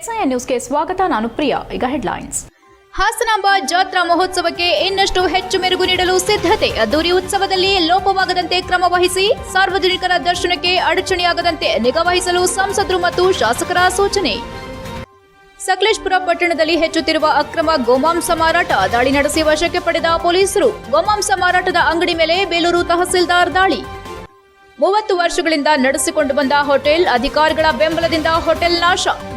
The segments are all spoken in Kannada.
ಹೆಚ್ಐಎನ್ ನ್ಯೂಸ್ಗೆ ಸ್ವಾಗತ. ನಾನು ಪ್ರಿಯಾ. ಈಗ ಹೆಡ್ಲೈನ್ಸ್. ಹಾಸನಾಂಬ ಜಾತ್ರಾ ಮಹೋತ್ಸವಕ್ಕೆ ಇನ್ನಷ್ಟು ಹೆಚ್ಚು ಮೆರುಗು ನೀಡಲು ಸಿದ್ಧತೆ. ಅದ್ದೂರಿ ಉತ್ಸವದಲ್ಲಿ ಲೋಪವಾಗದಂತೆ ಕ್ರಮ ವಹಿಸಿ, ಸಾರ್ವಜನಿಕರ ದರ್ಶನಕ್ಕೆ ಅಡಚಣೆಯಾಗದಂತೆ ನಿಗಾ ವಹಿಸಲು ಸಂಸದರು ಮತ್ತು ಶಾಸಕರ ಸೂಚನೆ. ಸಕಲೇಶಪುರ ಪಟ್ಟಣದಲ್ಲಿ ಹೆಚ್ಚುತ್ತಿರುವ ಅಕ್ರಮ ಗೋಮಾಂಸ ಮಾರಾಟ, ದಾಳಿ ನಡೆಸಿ ವಶಕ್ಕೆ ಪಡೆದ ಪೊಲೀಸರು. ಗೋಮಾಂಸ ಮಾರಾಟದ ಅಂಗಡಿ ಮೇಲೆ ಬೇಲೂರು ತಹಸೀಲ್ದಾರ್ ದಾಳಿ. 30 ವರ್ಷಗಳಿಂದ ನಡೆಸಿಕೊಂಡು ಬಂದ ಹೋಟೆಲ್ ಅಧಿಕಾರಿಗಳ ಬೆಂಬಲದಿಂದ ಹೋಟೆಲ್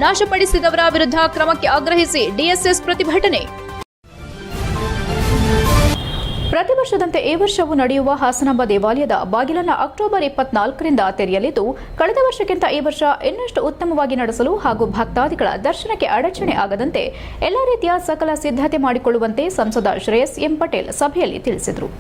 ನಾಶಪಡಿಸಿದವರ ವಿರುದ್ಧ ಕ್ರಮಕ್ಕೆ ಆಗ್ರಹಿಸಿ ಡಿಎಸ್ಎಸ್ ಪ್ರತಿಭಟನೆ. ಪ್ರತಿ ವರ್ಷದಂತೆ ಈ ವರ್ಷವೂ ನಡೆಯುವ ಹಾಸನಾಂಬ ದೇವಾಲಯದ ಬಾಗಿಲನ್ನು ಅಕ್ಟೋಬರ್ 24ರಿಂದ ತೆರೆಯಲಿದ್ದು, ಕಳೆದ ವರ್ಷಕ್ಕಿಂತ ಈ ವರ್ಷ ಇನ್ನಷ್ಟು ಉತ್ತಮವಾಗಿ ನಡೆಸಲು ಹಾಗೂ ಭಕ್ತಾದಿಗಳ ದರ್ಶನಕ್ಕೆ ಅಡಚಣೆ ಆಗದಂತೆ ಎಲ್ಲಾ ರೀತಿಯ ಸಕಲ ಸಿದ್ಧತೆ ಮಾಡಿಕೊಳ್ಳುವಂತೆ ಸಂಸದ ಶ್ರೇಯಸ್ ಎಂ ಪಟೇಲ್ ಸಭೆಯಲ್ಲಿ ತಿಳಿಸಿದರು.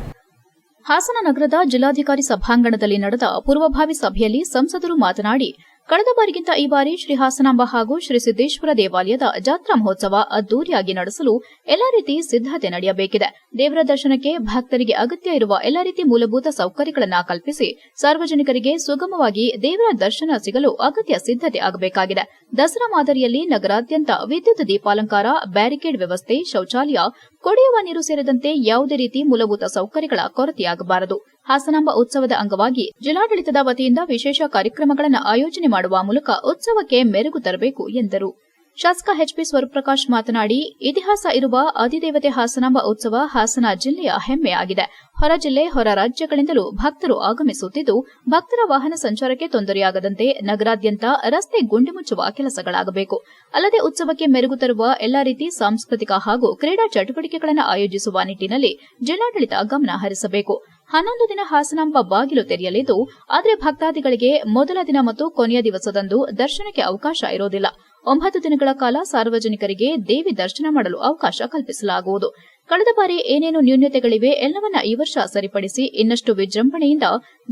ಹಾಸನ ನಗರದ ಜಿಲ್ಲಾಧಿಕಾರಿ ಸಭಾಂಗಣದಲ್ಲಿ ನಡೆದ ಪೂರ್ವಭಾವಿ ಸಭೆಯಲ್ಲಿ ಸಂಸದರು ಮಾತನಾಡಿ, ಕಳೆದ ಬಾರಿಗಿಂತ ಈ ಬಾರಿ ಶ್ರೀ ಹಾಸನಾಂಬ ಹಾಗೂ ಶ್ರೀ ಸಿದ್ದೇಶ್ವರ ದೇವಾಲಯದ ಜಾತ್ರಾ ಮಹೋತ್ಸವ ಅದ್ದೂರಿಯಾಗಿ ನಡೆಸಲು ಎಲ್ಲಾ ರೀತಿ ಸಿದ್ಧತೆ ನಡೆಯಬೇಕಿದೆ. ದೇವರ ದರ್ಶನಕ್ಕೆ ಭಕ್ತರಿಗೆ ಅಗತ್ಯ ಇರುವ ಎಲ್ಲಾ ರೀತಿ ಮೂಲಭೂತ ಸೌಕರ್ಯಗಳನ್ನು ಕಲ್ಪಿಸಿ ಸಾರ್ವಜನಿಕರಿಗೆ ಸುಗಮವಾಗಿ ದೇವರ ದರ್ಶನ ಸಿಗಲು ಅಗತ್ಯ ಸಿದ್ಧತೆ ಆಗಬೇಕಾಗಿದೆ. ದಸರಾ ಮಾದರಿಯಲ್ಲಿ ನಗರಾದ್ಯಂತ ವಿದ್ಯುತ್ ದೀಪಾಲಂಕಾರ, ಬ್ಯಾರಿಕೇಡ್ ವ್ಯವಸ್ಥೆ, ಶೌಚಾಲಯ, ಕುಡಿಯುವ ನೀರು ಸೇರಿದಂತೆ ಯಾವುದೇ ರೀತಿ ಮೂಲಭೂತ ಸೌಕರ್ಯಗಳ ಕೊರತೆಯಾಗಬಾರದು. ಹಾಸನಾಂಬ ಉತ್ಸವದ ಅಂಗವಾಗಿ ಜಿಲ್ಲಾಡಳಿತದ ವತಿಯಿಂದ ವಿಶೇಷ ಕಾರ್ಯಕ್ರಮಗಳನ್ನು ಆಯೋಜನೆ ಮಾಡುವ ಮೂಲಕ ಉತ್ಸವಕ್ಕೆ ಮೆರುಗು ತರಬೇಕು ಎಂದರು. ಶಾಸಕ ಎಚ್ಪಿ ಸ್ವರೂಪ್ರಕಾಶ್ ಮಾತನಾಡಿ, ಇತಿಹಾಸ ಇರುವ ಅಧಿದೇವತೆ ಹಾಸನಾಂಬ ಉತ್ಸವ ಹಾಸನ ಜಿಲ್ಲೆಯ ಹೆಮ್ಮೆಯಾಗಿದೆ. ಹೊರ ಜಿಲ್ಲೆ, ಹೊರ ರಾಜ್ಯಗಳಿಂದಲೂ ಭಕ್ತರು ಆಗಮಿಸುತ್ತಿದ್ದು, ಭಕ್ತರ ವಾಹನ ಸಂಚಾರಕ್ಕೆ ತೊಂದರೆಯಾಗದಂತೆ ನಗರಾದ್ಯಂತ ರಸ್ತೆ ಗುಂಡಿ ಮುಚ್ಚುವ ಕೆಲಸಗಳಾಗಬೇಕು. ಅಲ್ಲದೆ ಉತ್ಸವಕ್ಕೆ ಮೆರುಗು ತರುವ ಎಲ್ಲಾ ರೀತಿ ಸಾಂಸ್ಕೃತಿಕ ಹಾಗೂ ಕ್ರೀಡಾ ಚಟುವಟಿಕೆಗಳನ್ನು ಆಯೋಜಿಸುವ ನಿಟ್ಟಿನಲ್ಲಿ ಜಿಲ್ಲಾಡಳಿತ ಗಮನ ಹರಿಸಬೇಕು. 11 ದಿನ ಹಾಸನಾಂಬ ಬಾಗಿಲು ತೆರೆಯಲಿದ್ದು, ಆದರೆ ಭಕ್ತಾದಿಗಳಿಗೆ ಮೊದಲ ದಿನ ಮತ್ತು ಕೊನೆಯ ದಿವಸದಂದು ದರ್ಶನಕ್ಕೆ ಅವಕಾಶ ಇರೋದಿಲ್ಲ. 9 ದಿನಗಳ ಕಾಲ ಸಾರ್ವಜನಿಕರಿಗೆ ದೇವಿ ದರ್ಶನ ಮಾಡಲು ಅವಕಾಶ ಕಲ್ಪಿಸಲಾಗುವುದು. ಕಳೆದ ಬಾರಿ ಏನೇನು ನ್ಯೂನತೆಗಳಿವೆ ಎಲ್ಲವನ್ನ ಈ ವರ್ಷ ಸರಿಪಡಿಸಿ ಇನ್ನಷ್ಟು ವಿಜೃಂಭಣೆಯಿಂದ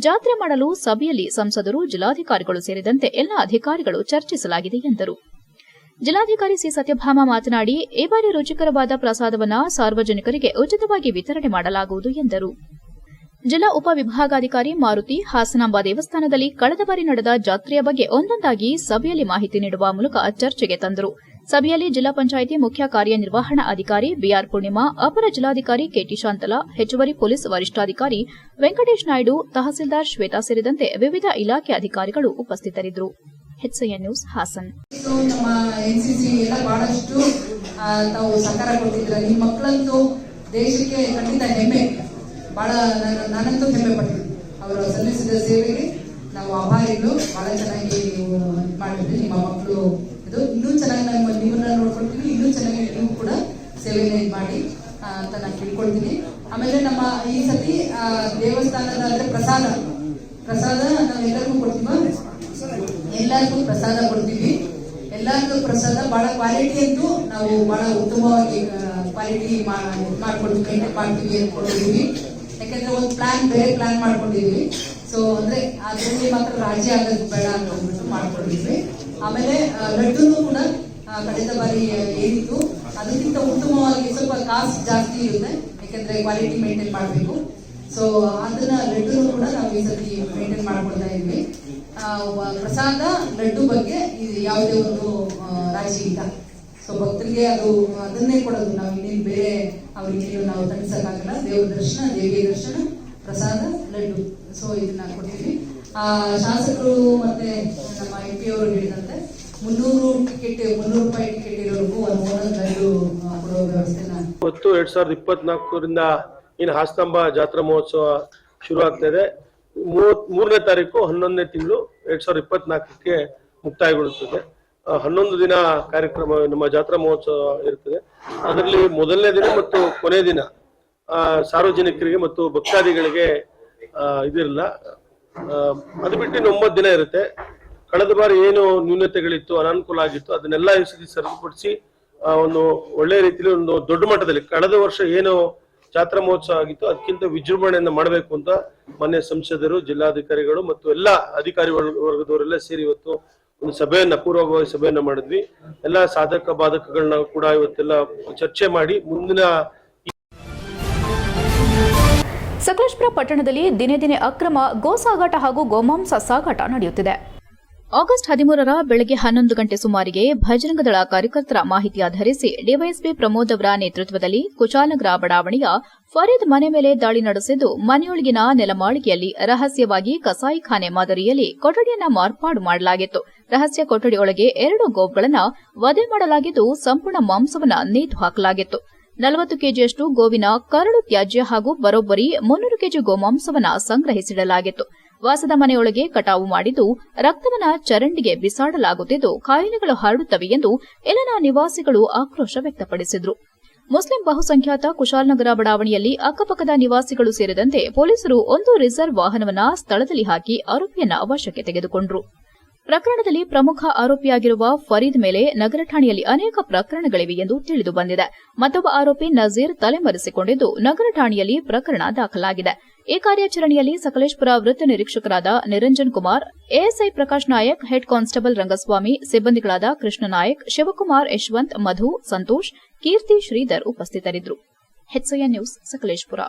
ಜಾತ್ರೆ ಮಾಡಲು ಸಭೆಯಲ್ಲಿ ಸಂಸದರು, ಜಿಲ್ಲಾಧಿಕಾರಿಗಳು ಸೇರಿದಂತೆ ಎಲ್ಲಾ ಅಧಿಕಾರಿಗಳು ಚರ್ಚಿಸಲಾಗಿದೆ ಎಂದರು. ಜಿಲ್ಲಾಧಿಕಾರಿ ಸಿ ಸತ್ಯಭಾಮ ಮಾತನಾಡಿ, ಈ ಬಾರಿ ರುಚಿಕರವಾದ ಪ್ರಸಾದವನ್ನು ಸಾರ್ವಜನಿಕರಿಗೆ ಉಚಿತವಾಗಿ ವಿತರಣೆ ಮಾಡಲಾಗುವುದು ಎಂದರು. ಜಿಲ್ಲಾ ಉಪವಿಭಾಗಾಧಿಕಾರಿ ಮಾರುತಿ ಹಾಸನಾಂಬ ದೇವಸ್ಥಾನದಲ್ಲಿ ಕಳೆದ ಬಾರಿ ನಡೆದ ಜಾತ್ರೆಯ ಬಗ್ಗೆ ಒಂದೊಂದಾಗಿ ಸಭೆಯಲ್ಲಿ ಮಾಹಿತಿ ನೀಡುವ ಮೂಲಕ ಚರ್ಚೆಗೆ ತಂದರು. ಸಭೆಯಲ್ಲಿ ಜಿಲ್ಲಾ ಪಂಚಾಯಿತಿ ಮುಖ್ಯ ಕಾರ್ಯನಿರ್ವಹಣಾ ಅಧಿಕಾರಿ ಬಿಆರ್ ಪೂರ್ಣಿಮಾ, ಅಪರ ಜಿಲ್ಲಾಧಿಕಾರಿ ಕೆಟಿ ಶಾಂತಲಾ, ಹೆಚ್ಚುವರಿ ಪೊಲೀಸ್ ವರಿಷ್ಠಾಧಿಕಾರಿ ವೆಂಕಟೇಶ್ ನಾಯ್ಡು, ತಹಸೀಲ್ದಾರ್ ಶ್ವೇತಾ ಸೇರಿದಂತೆ ವಿವಿಧ ಇಲಾಖೆ ಅಧಿಕಾರಿಗಳು ಉಪಸ್ಥಿತರಿದ್ದರು. HIN news Hassan. ನಮ್ಮ ಎನ್ಸಿಸಿ ಎಲ್ಲ ಬಹಳಷ್ಟು ತಾವು ಸಹಕಾರ ಕೊಟ್ಟಿದ್ರೆ, ನಿಮ್ಮ ಮಕ್ಕಳಂತೂ ದೇಶಕ್ಕೆ ಖಂಡಿತ ಹೆಮ್ಮೆ. ಬಹಳ ನಾನಂತೂ ಹೆಮ್ಮೆ ಪಡ್ತೀನಿ. ಅವರು ಸಲ್ಲಿಸಿದ ಸೇವೆಗೆ ನಾವು ಆಭಾರಿಗಳು. ಬಹಳ ಚೆನ್ನಾಗಿ ನೀವು ಮಾಡಿದ್ರಿ. ನಿಮ್ಮ ಮಕ್ಕಳು ಇದು ಇನ್ನೂ ಚೆನ್ನಾಗಿ ನಿಮ್ಮನ್ನ ನೋಡ್ಕೊಳ್ತೀನಿ, ಇನ್ನೂ ಚೆನ್ನಾಗಿ ನೀವು ಕೂಡ ಸೇವೆನ ಮಾಡಿ ಅಂತ ನಾನು ಕೇಳ್ಕೊಳ್ತೀನಿ. ಆಮೇಲೆ ನಮ್ಮ ಈ ಸತಿ ದೇವಸ್ಥಾನದ ಅಂದ್ರೆ ಪ್ರಸಾದ ನಾವು ಎಲ್ಲರಿಗೂ ಕೊಡ್ತೀವಿ. ಎಲ್ಲರಿಗೂ ಪ್ರಸಾದ ಕೊಡ್ತೀವಿ. ಎಲ್ಲರಿಗೂ ಪ್ರಸಾದ ಬಹಳ ಕ್ವಾಲಿಟಿ ಅಂತೂ ನಾವು ಬಹಳ ಉತ್ತಮವಾಗಿ ಕ್ವಾಲಿಟಿ ಮಾಡ್ಕೊಳ್ತೀವಿ ಅಂದ್ಕೊಂಡಿದ್ದೀವಿ. ಯಾಕಂದ್ರೆ ಒಂದು ಬೇರೆ ಪ್ಲಾನ್ ಮಾಡ್ಕೊಂಡಿದ್ವಿ. ಸೊ ಅಂದ್ರೆ ಅದರಲ್ಲಿ ಮಾತ್ರ ರಾಜ್ಯ ಆಗೋದು ಬೇಡ ಅಂತ ಅಂದ್ಬಿಟ್ಟು ಮಾಡ್ಕೊಂಡಿದ್ವಿ. ಆಮೇಲೆ ಲಡ್ಡುನು ಕೂಡ ಕಳೆದ ಬಾರಿ ಏನಿತ್ತು ಅದಕ್ಕಿಂತ ಉತ್ತಮವಾಗಿ ಸ್ವಲ್ಪ ಕಾಸ್ಟ್ ಜಾಸ್ತಿ ಇರುತ್ತೆ, ಯಾಕಂದ್ರೆ ಕ್ವಾಲಿಟಿ ಮೇಂಟೈನ್ ಮಾಡಬೇಕು. ಸೊ ಅದನ್ನ ಲಡ್ಡುನು ಕೂಡ ನಾವು ಈ ಸತಿ ಮೇಂಟೈನ್ ಮಾಡ್ಕೊಳ್ತಾ ಇದ್ವಿ. ಪ್ರಸಾದ ಲಡ್ಡು ಬಗ್ಗೆ ಯಾವುದೇ ಒಂದು ರಾಜಿ ಇಲ್ಲ. ಸೊ ಭಕ್ತರಿಗೆ ಅದನ್ನೇ ಕೊಡೋದು. ನಾವು ಇನ್ನೇನು ಬೇರೆ ಅವರಿಗೆ ನಾವು ತಣಿಸಕ್ಕಾಗಲ್ಲ. ದೇವ್ರ ದರ್ಶನ, ದೇವಿಯ ದರ್ಶನ, ಪ್ರಸಾದ, ಲಡ್ಡು. ಸೊ ಇದನ್ನ ಕೊಡ್ತೀವಿ. ಶಾಸಕರು ಮತ್ತೆ ನಮ್ಮ MP ಅವರು ಹೇಳಿದಂತೆ 300 ರೂಪಾಯಿ ಟಿಕೆಟ್ ಇರೋರ್ಗೂ ಒಂದು ಲಡ್ಡು ಕೊಡೋ ವ್ಯವಸ್ಥೆನ 2024ರಿಂದ ಇನ್ನು ಹಾಸನಾಂಬ ಜಾತ್ರಾ ಮಹೋತ್ಸವ ಶುರು ಆಗ್ತಾ ಇದೆ. 3ನೇ ತಾರೀಕು 11ನೇ ತಿಂಗಳು 2024ಕ್ಕೆ ಮುಕ್ತಾಯಗೊಳ್ಳುತ್ತದೆ. 11 ದಿನ ಕಾರ್ಯಕ್ರಮ ನಮ್ಮ ಜಾತ್ರಾ ಮಹೋತ್ಸವ ಇರ್ತದೆ. ಅದರಲ್ಲಿ ಮೊದಲನೇ ದಿನ ಮತ್ತು ಕೊನೆಯ ದಿನ ಸಾರ್ವಜನಿಕರಿಗೆ ಮತ್ತು ಭಕ್ತಾದಿಗಳಿಗೆ ಇದಿರಲ್ಲ. ಅದು ಬಿಟ್ಟು 9 ದಿನ ಇರುತ್ತೆ. ಕಳೆದ ಬಾರಿ ಏನು ನ್ಯೂನತೆಗಳಿತ್ತು, ಅನಾನುಕೂಲ ಆಗಿತ್ತು, ಅದನ್ನೆಲ್ಲ ಈ ಸತಿ ಸರಿಪಡಿಸಿ ಒಂದು ಒಳ್ಳೆ ರೀತಿಯಲ್ಲಿ ಒಂದು ದೊಡ್ಡ ಮಟ್ಟದಲ್ಲಿ ಕಳೆದ ವರ್ಷ ಏನು ಜಾತ್ರಾ ಮಹೋತ್ಸವ ಆಗಿತ್ತು ಅದಕ್ಕಿಂತ ವಿಜೃಂಭಣೆಯಿಂದ ಮಾಡಬೇಕು ಅಂತ ಮಾನ್ಯ ಸಂಸದರು, ಜಿಲ್ಲಾಧಿಕಾರಿಗಳು ಮತ್ತು ಎಲ್ಲ ಅಧಿಕಾರಿ ವರ್ಗದವರೆಲ್ಲ ಸೇರಿ ಇವತ್ತು ಒಂದು ಸಭೆಯನ್ನ ಪೂರ್ವಭಾವಿ ಸಭೆಯನ್ನ ಮಾಡಿದ್ವಿ. ಎಲ್ಲ ಸಾಧಕ ಬಾಧಕಗಳನ್ನ ಕೂಡ ಇವತ್ತೆಲ್ಲ ಚರ್ಚೆ ಮಾಡಿ ಮುಂದಿನ ಸಕಲೇಶಪುರ ಪಟ್ಟಣದಲ್ಲಿ ದಿನೇ ದಿನೇ ಅಕ್ರಮ ಗೋ ಸಾಗಾಟ ಹಾಗೂ ಗೋಮಾಂಸ ಸಾಗಾಟ ನಡೆಯುತ್ತಿದೆ. ಆಗಸ್ಟ್ 13ರ ಬೆಳಗ್ಗೆ 11 ಗಂಟೆ ಸುಮಾರಿಗೆ ಭಜರಂಗ ದಳ ಕಾರ್ಯಕರ್ತರ ಮಾಹಿತಿ ಆಧರಿಸಿ ಡಿವೈಎಸ್ಪಿ ಪ್ರಮೋದ್ ಅವರ ನೇತೃತ್ವದಲ್ಲಿ ಕುಶಾಲನಗರ ಬಡಾವಣೆಯ ಫರೀದ್ ಮನೆ ಮೇಲೆ ದಾಳಿ ನಡೆಸಿದ್ದು ಮನೆಯೊಳಗಿನ ನೆಲಮಾಳಿಗೆಯಲ್ಲಿ ರಹಸ್ಯವಾಗಿ ಕಸಾಯಿಖಾನೆ ಮಾದರಿಯಲ್ಲಿ ಕೊಠಡಿಯನ್ನ ಮಾರ್ಪಾಡು ಮಾಡಲಾಗಿತ್ತು. ರಹಸ್ಯ ಕೊಠಡಿಯೊಳಗೆ 2 ಗೋವುಗಳನ್ನು ವಧೆ ಮಾಡಲಾಗಿದ್ದು ಸಂಪೂರ್ಣ ಮಾಂಸವನ್ನು ನೇತು ಹಾಕಲಾಗಿತ್ತು. 40 ಕೆಜಿಯಷ್ಟು ಗೋವಿನ ಕರಳು ತ್ಯಾಜ್ಯ ಹಾಗೂ ಬರೋಬ್ಬರಿ 300 ಕೆಜಿ ಗೋಮಾಂಸವನ್ನು ಸಂಗ್ರಹಿಸಿಡಲಾಗಿತ್ತು. ವಾಸದ ಮನೆಯೊಳಗೆ ಕಟಾವು ಮಾಡಿದ್ದು ರಕ್ತವನ್ನ ಚರಂಡಿಗೆ ಬಿಸಾಡಲಾಗುತ್ತಿದ್ದು ಕಾಯಿಲೆಗಳು ಹರಡುತ್ತವೆ ಎಂದು ಇಲ್ಲಿನ ನಿವಾಸಿಗಳು ಆಕ್ರೋಶ ವ್ಯಕ್ತಪಡಿಸಿದರು. ಮುಸ್ಲಿಂ ಬಹುಸಂಖ್ಯಾತ ಕುಶಾಲನಗರ ಬಡಾವಣೆಯಲ್ಲಿ ಅಕ್ಕಪಕ್ಕದ ನಿವಾಸಿಗಳು ಸೇರಿದಂತೆ ಪೊಲೀಸರು ಒಂದು ರಿಸರ್ವ್ ವಾಹನವನ್ನ ಸ್ಥಳದಲ್ಲಿ ಹಾಕಿ ಆರೋಪಿಯನ್ನ ವಶಕ್ಕೆ ತೆಗೆದುಕೊಂಡರು. ಪ್ರಕರಣದಲ್ಲಿ ಪ್ರಮುಖ ಆರೋಪಿಯಾಗಿರುವ ಫರೀದ್ ಮೇಲೆ ನಗರ ಠಾಣೆಯಲ್ಲಿ ಅನೇಕ ಪ್ರಕರಣಗಳಿವೆ ಎಂದು ತಿಳಿದು ಬಂದಿದೆ. ಮತ್ತೊಬ್ಬ ಆರೋಪಿ ನಜೀರ್ ತಲೆಮರೆಸಿಕೊಂಡಿದ್ದು ನಗರ ಠಾಣೆಯಲ್ಲಿ ಪ್ರಕರಣ ದಾಖಲಾಗಿದೆ. ಈ ಕಾರ್ಯಾಚರಣೆಯಲ್ಲಿ ಸಕಲೇಶಪುರ ವೃತ್ತ ನಿರೀಕ್ಷಕರಾದ Niranjan Kumar, ASI Prakash Nayak, head constable Rangaswamy, ಸಿಬ್ಬಂದಿಗಳಾದ ಕೃಷ್ಣ ನಾಯಕ್, ಶಿವಕುಮಾರ್, ಯಶವಂತ್, ಮಧು, ಸಂತೋಷ್, ಕೀರ್ತಿ, ಶ್ರೀಧರ್ ಉಪಸ್ಥಿತರಿದ್ದರು. HCN news Sakleshpur.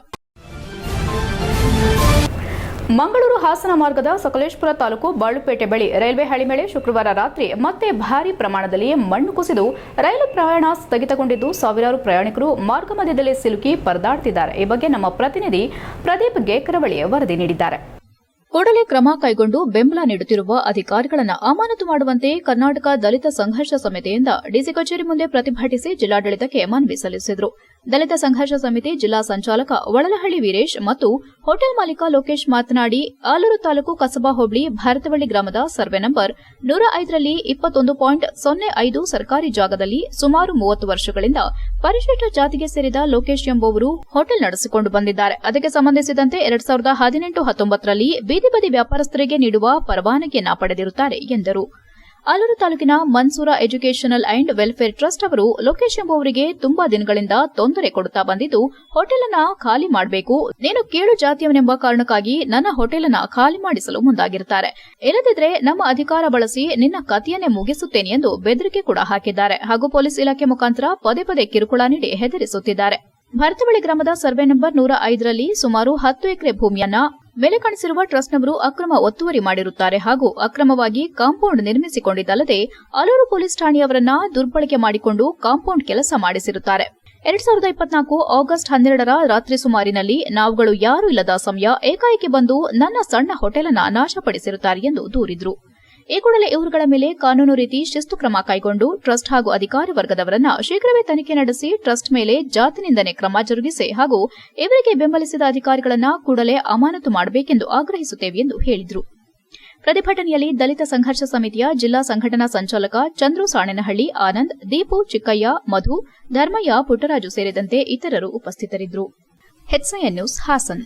ಮಂಗಳೂರು ಹಾಸನ ಮಾರ್ಗದ ಸಕಲೇಶಪುರ ತಾಲೂಕು ಬಾಳುಪೇಟೆ ಬಳಿ ರೈಲ್ವೆ ಹಳಿ ಮೇಲೆ ಶುಕ್ರವಾರ ರಾತ್ರಿ ಮತ್ತೆ ಭಾರೀ ಪ್ರಮಾಣದಲ್ಲಿ ಮಣ್ಣು ಕುಸಿದು ರೈಲು ಪ್ರಯಾಣ ಸ್ಥಗಿತಗೊಂಡಿದ್ದು ಸಾವಿರಾರು ಪ್ರಯಾಣಿಕರು ಮಾರ್ಗ ಮಧ್ಯದಲ್ಲಿ ಸಿಲುಕಿ ಪರದಾಡುತ್ತಿದ್ದಾರೆ. ಈ ಬಗ್ಗೆ ನಮ್ಮ ಪ್ರತಿನಿಧಿ ಪ್ರದೀಪ್ ಗೇಕರವಳಿ ವರದಿ ನೀಡಿದ್ದಾರೆ. ಕೂಡಲೇ ಕ್ರಮ ಕೈಗೊಂಡು ಬೆಂಬಲ ನೀಡುತ್ತಿರುವ ಅಧಿಕಾರಿಗಳನ್ನು ಅಮಾನತು ಮಾಡುವಂತೆ ಕರ್ನಾಟಕ ದಲಿತ ಸಂಘರ್ಷ ಸಮಿತಿಯಿಂದ ಡಿಸಿ ಕಚೇರಿ ಮುಂದೆ ಪ್ರತಿಭಟಿಸಿ ಜಿಲ್ಲಾಡಳಿತಕ್ಕೆ ಮನವಿ ಸಲ್ಲಿಸಿದರು. ದಲಿತ ಸಂಘರ್ಷ ಸಮಿತಿ ಜಿಲ್ಲಾ ಸಂಚಾಲಕ ವಳಲಹಳ್ಳಿ ವೀರೇಶ್ ಮತ್ತು ಹೋಟೆಲ್ ಮಾಲೀಕ ಲೋಕೇಶ್ ಮಾತನಾಡಿ, ಆಲೂರು ತಾಲೂಕು ಕಸಬಾ ಹೋಬಳಿ ಭಾರತವಳ್ಳಿ ಗ್ರಾಮದ ಸರ್ವೆ ನಂಬರ್ 105ರಲ್ಲಿ 21.05 ಸರ್ಕಾರಿ ಜಾಗದಲ್ಲಿ ಸುಮಾರು 30 ವರ್ಷಗಳಿಂದ ಪರಿಶಿಷ್ಟ ಜಾತಿಗೆ ಸೇರಿದ ಲೋಕೇಶ್ ಎಂಬುವರು ಹೋಟೆಲ್ ನಡೆಸಿಕೊಂಡು ಬಂದಿದ್ದಾರೆ. ಅದಕ್ಕೆ ಸಂಬಂಧಿಸಿದಂತೆ 2018-19ರಲ್ಲಿ ಬೀದಿ ಬದಿ ವ್ಯಾಪಾರಸ್ಥರಿಗೆ ನೀಡುವ ಪರವಾನಗಿಯನ್ನ ಪಡೆದಿರುತ್ತಾರೆ ಎಂದರು. ಆಲೂರು ತಾಲೂಕಿನ Mansur educational and welfare trust ಅವರು ಲೋಕೇಶ್ ಎಂಬುವರಿಗೆ ತುಂಬಾ ದಿನಗಳಿಂದ ತೊಂದರೆ ಕೊಡುತ್ತಾ ಬಂದಿದ್ದು ಹೋಟೆಲ್ ಅನ್ನ ಖಾಲಿ ಮಾಡಬೇಕು, ನೀನು ಕೀಳು ಜಾತಿಯವನೆಂಬ ಕಾರಣಕ್ಕಾಗಿ ನನ್ನ ಹೋಟೆಲ್ ಅನ್ನ ಖಾಲಿ ಮಾಡಿಸಲು ಮುಂದಾಗಿರುತ್ತಾರೆ, ಇಲ್ಲದಿದ್ರೆ ನಮ್ಮ ಅಧಿಕಾರ ಬಳಸಿ ನಿನ್ನ ಕಥೆಯನ್ನೇ ಮುಗಿಸುತ್ತೇನೆ ಎಂದು ಬೆದರಿಕೆ ಕೂಡ ಹಾಕಿದ್ದಾರೆ ಹಾಗೂ ಪೊಲೀಸ್ ಇಲಾಖೆ ಮುಖಾಂತರ ಪದೇ ಪದೇ ಕಿರುಕುಳ ನೀಡಿ ಹೆದರಿಸುತ್ತಿದ್ದಾರೆ. ಭಾರತವಳ್ಳಿ ಗ್ರಾಮದ ಸರ್ವೆ ನಂಬರ್ 105ರಲ್ಲಿ ಸುಮಾರು 10 ಎಕರೆ ಭೂಮಿಯನ್ನ ಮೇಲೆ ಕಾಣಿಸಿರುವ ಟ್ರಸ್ಟ್ನವರು ಅಕ್ರಮ ಒತ್ತುವರಿ ಮಾಡಿರುತ್ತಾರೆ ಹಾಗೂ ಅಕ್ರಮವಾಗಿ ಕಾಂಪೌಂಡ್ ನಿರ್ಮಿಸಿಕೊಂಡಿದ್ದಲ್ಲದೆ ಆಲೂರು ಪೊಲೀಸ್ ಠಾಣೆಯವರನ್ನ ದುರ್ಬಳಕೆ ಮಾಡಿಕೊಂಡು ಕಾಂಪೌಂಡ್ ಕೆಲಸ ಮಾಡಿಸಿರುತ್ತಾರೆ. 2024 ಆಗಸ್ಟ್ 12ರ ರಾತ್ರಿ ಸುಮಾರಿನಲ್ಲಿ ನಾವುಗಳು ಯಾರೂ ಇಲ್ಲದ ಸಮಯ ಏಕಾಏಕಿ ಬಂದು ನನ್ನ ಸಣ್ಣ ಹೋಟೆಲ್ ಅನ್ನ ನಾಶಪಡಿಸಿರುತ್ತಾರೆ ಎಂದು ದೂರಿದರು. ಈ ಕೂಡಲೇ ಇವರುಗಳ ಮೇಲೆ ಕಾನೂನು ರೀತಿ ಶಿಸ್ತು ಕ್ರಮ ಕೈಗೊಂಡು ಟ್ರಸ್ಟ್ ಹಾಗೂ ಅಧಿಕಾರಿ ವರ್ಗದವರನ್ನ ಶೀಘ್ರವೇ ತನಿಖೆ ನಡೆಸಿ ಟ್ರಸ್ಟ್ ಮೇಲೆ ಜಾತಿ ನಿಂದನೆ ಕ್ರಮ ಜರುಗಿಸಿ ಹಾಗೂ ಇವರಿಗೆ ಬೆಂಬಲಿಸಿದ ಅಧಿಕಾರಿಗಳನ್ನ ಕೂಡಲೇ ಅಮಾನತು ಮಾಡಬೇಕೆಂದು ಆಗ್ರಹಿಸುತ್ತೇವೆ ಎಂದು ಹೇಳಿದರು. ಪ್ರತಿಭಟನೆಯಲ್ಲಿ ದಲಿತ ಸಂಘರ್ಷ ಸಮಿತಿಯ ಜಿಲ್ಲಾ ಸಂಘಟನಾ ಸಂಚಾಲಕ ಚಂದ್ರು ಸಾಣೆನಹಳ್ಳಿ, ಆನಂದ್, ದೀಪು, ಚಿಕ್ಕಯ್ಯ, ಮಧು, ಧರ್ಮಯ್ಯ, ಪುಟ್ಟರಾಜು ಸೇರಿದಂತೆ ಇತರರು ಉಪಸ್ಥಿತರಿದ್ದರು. HCN news Hassan.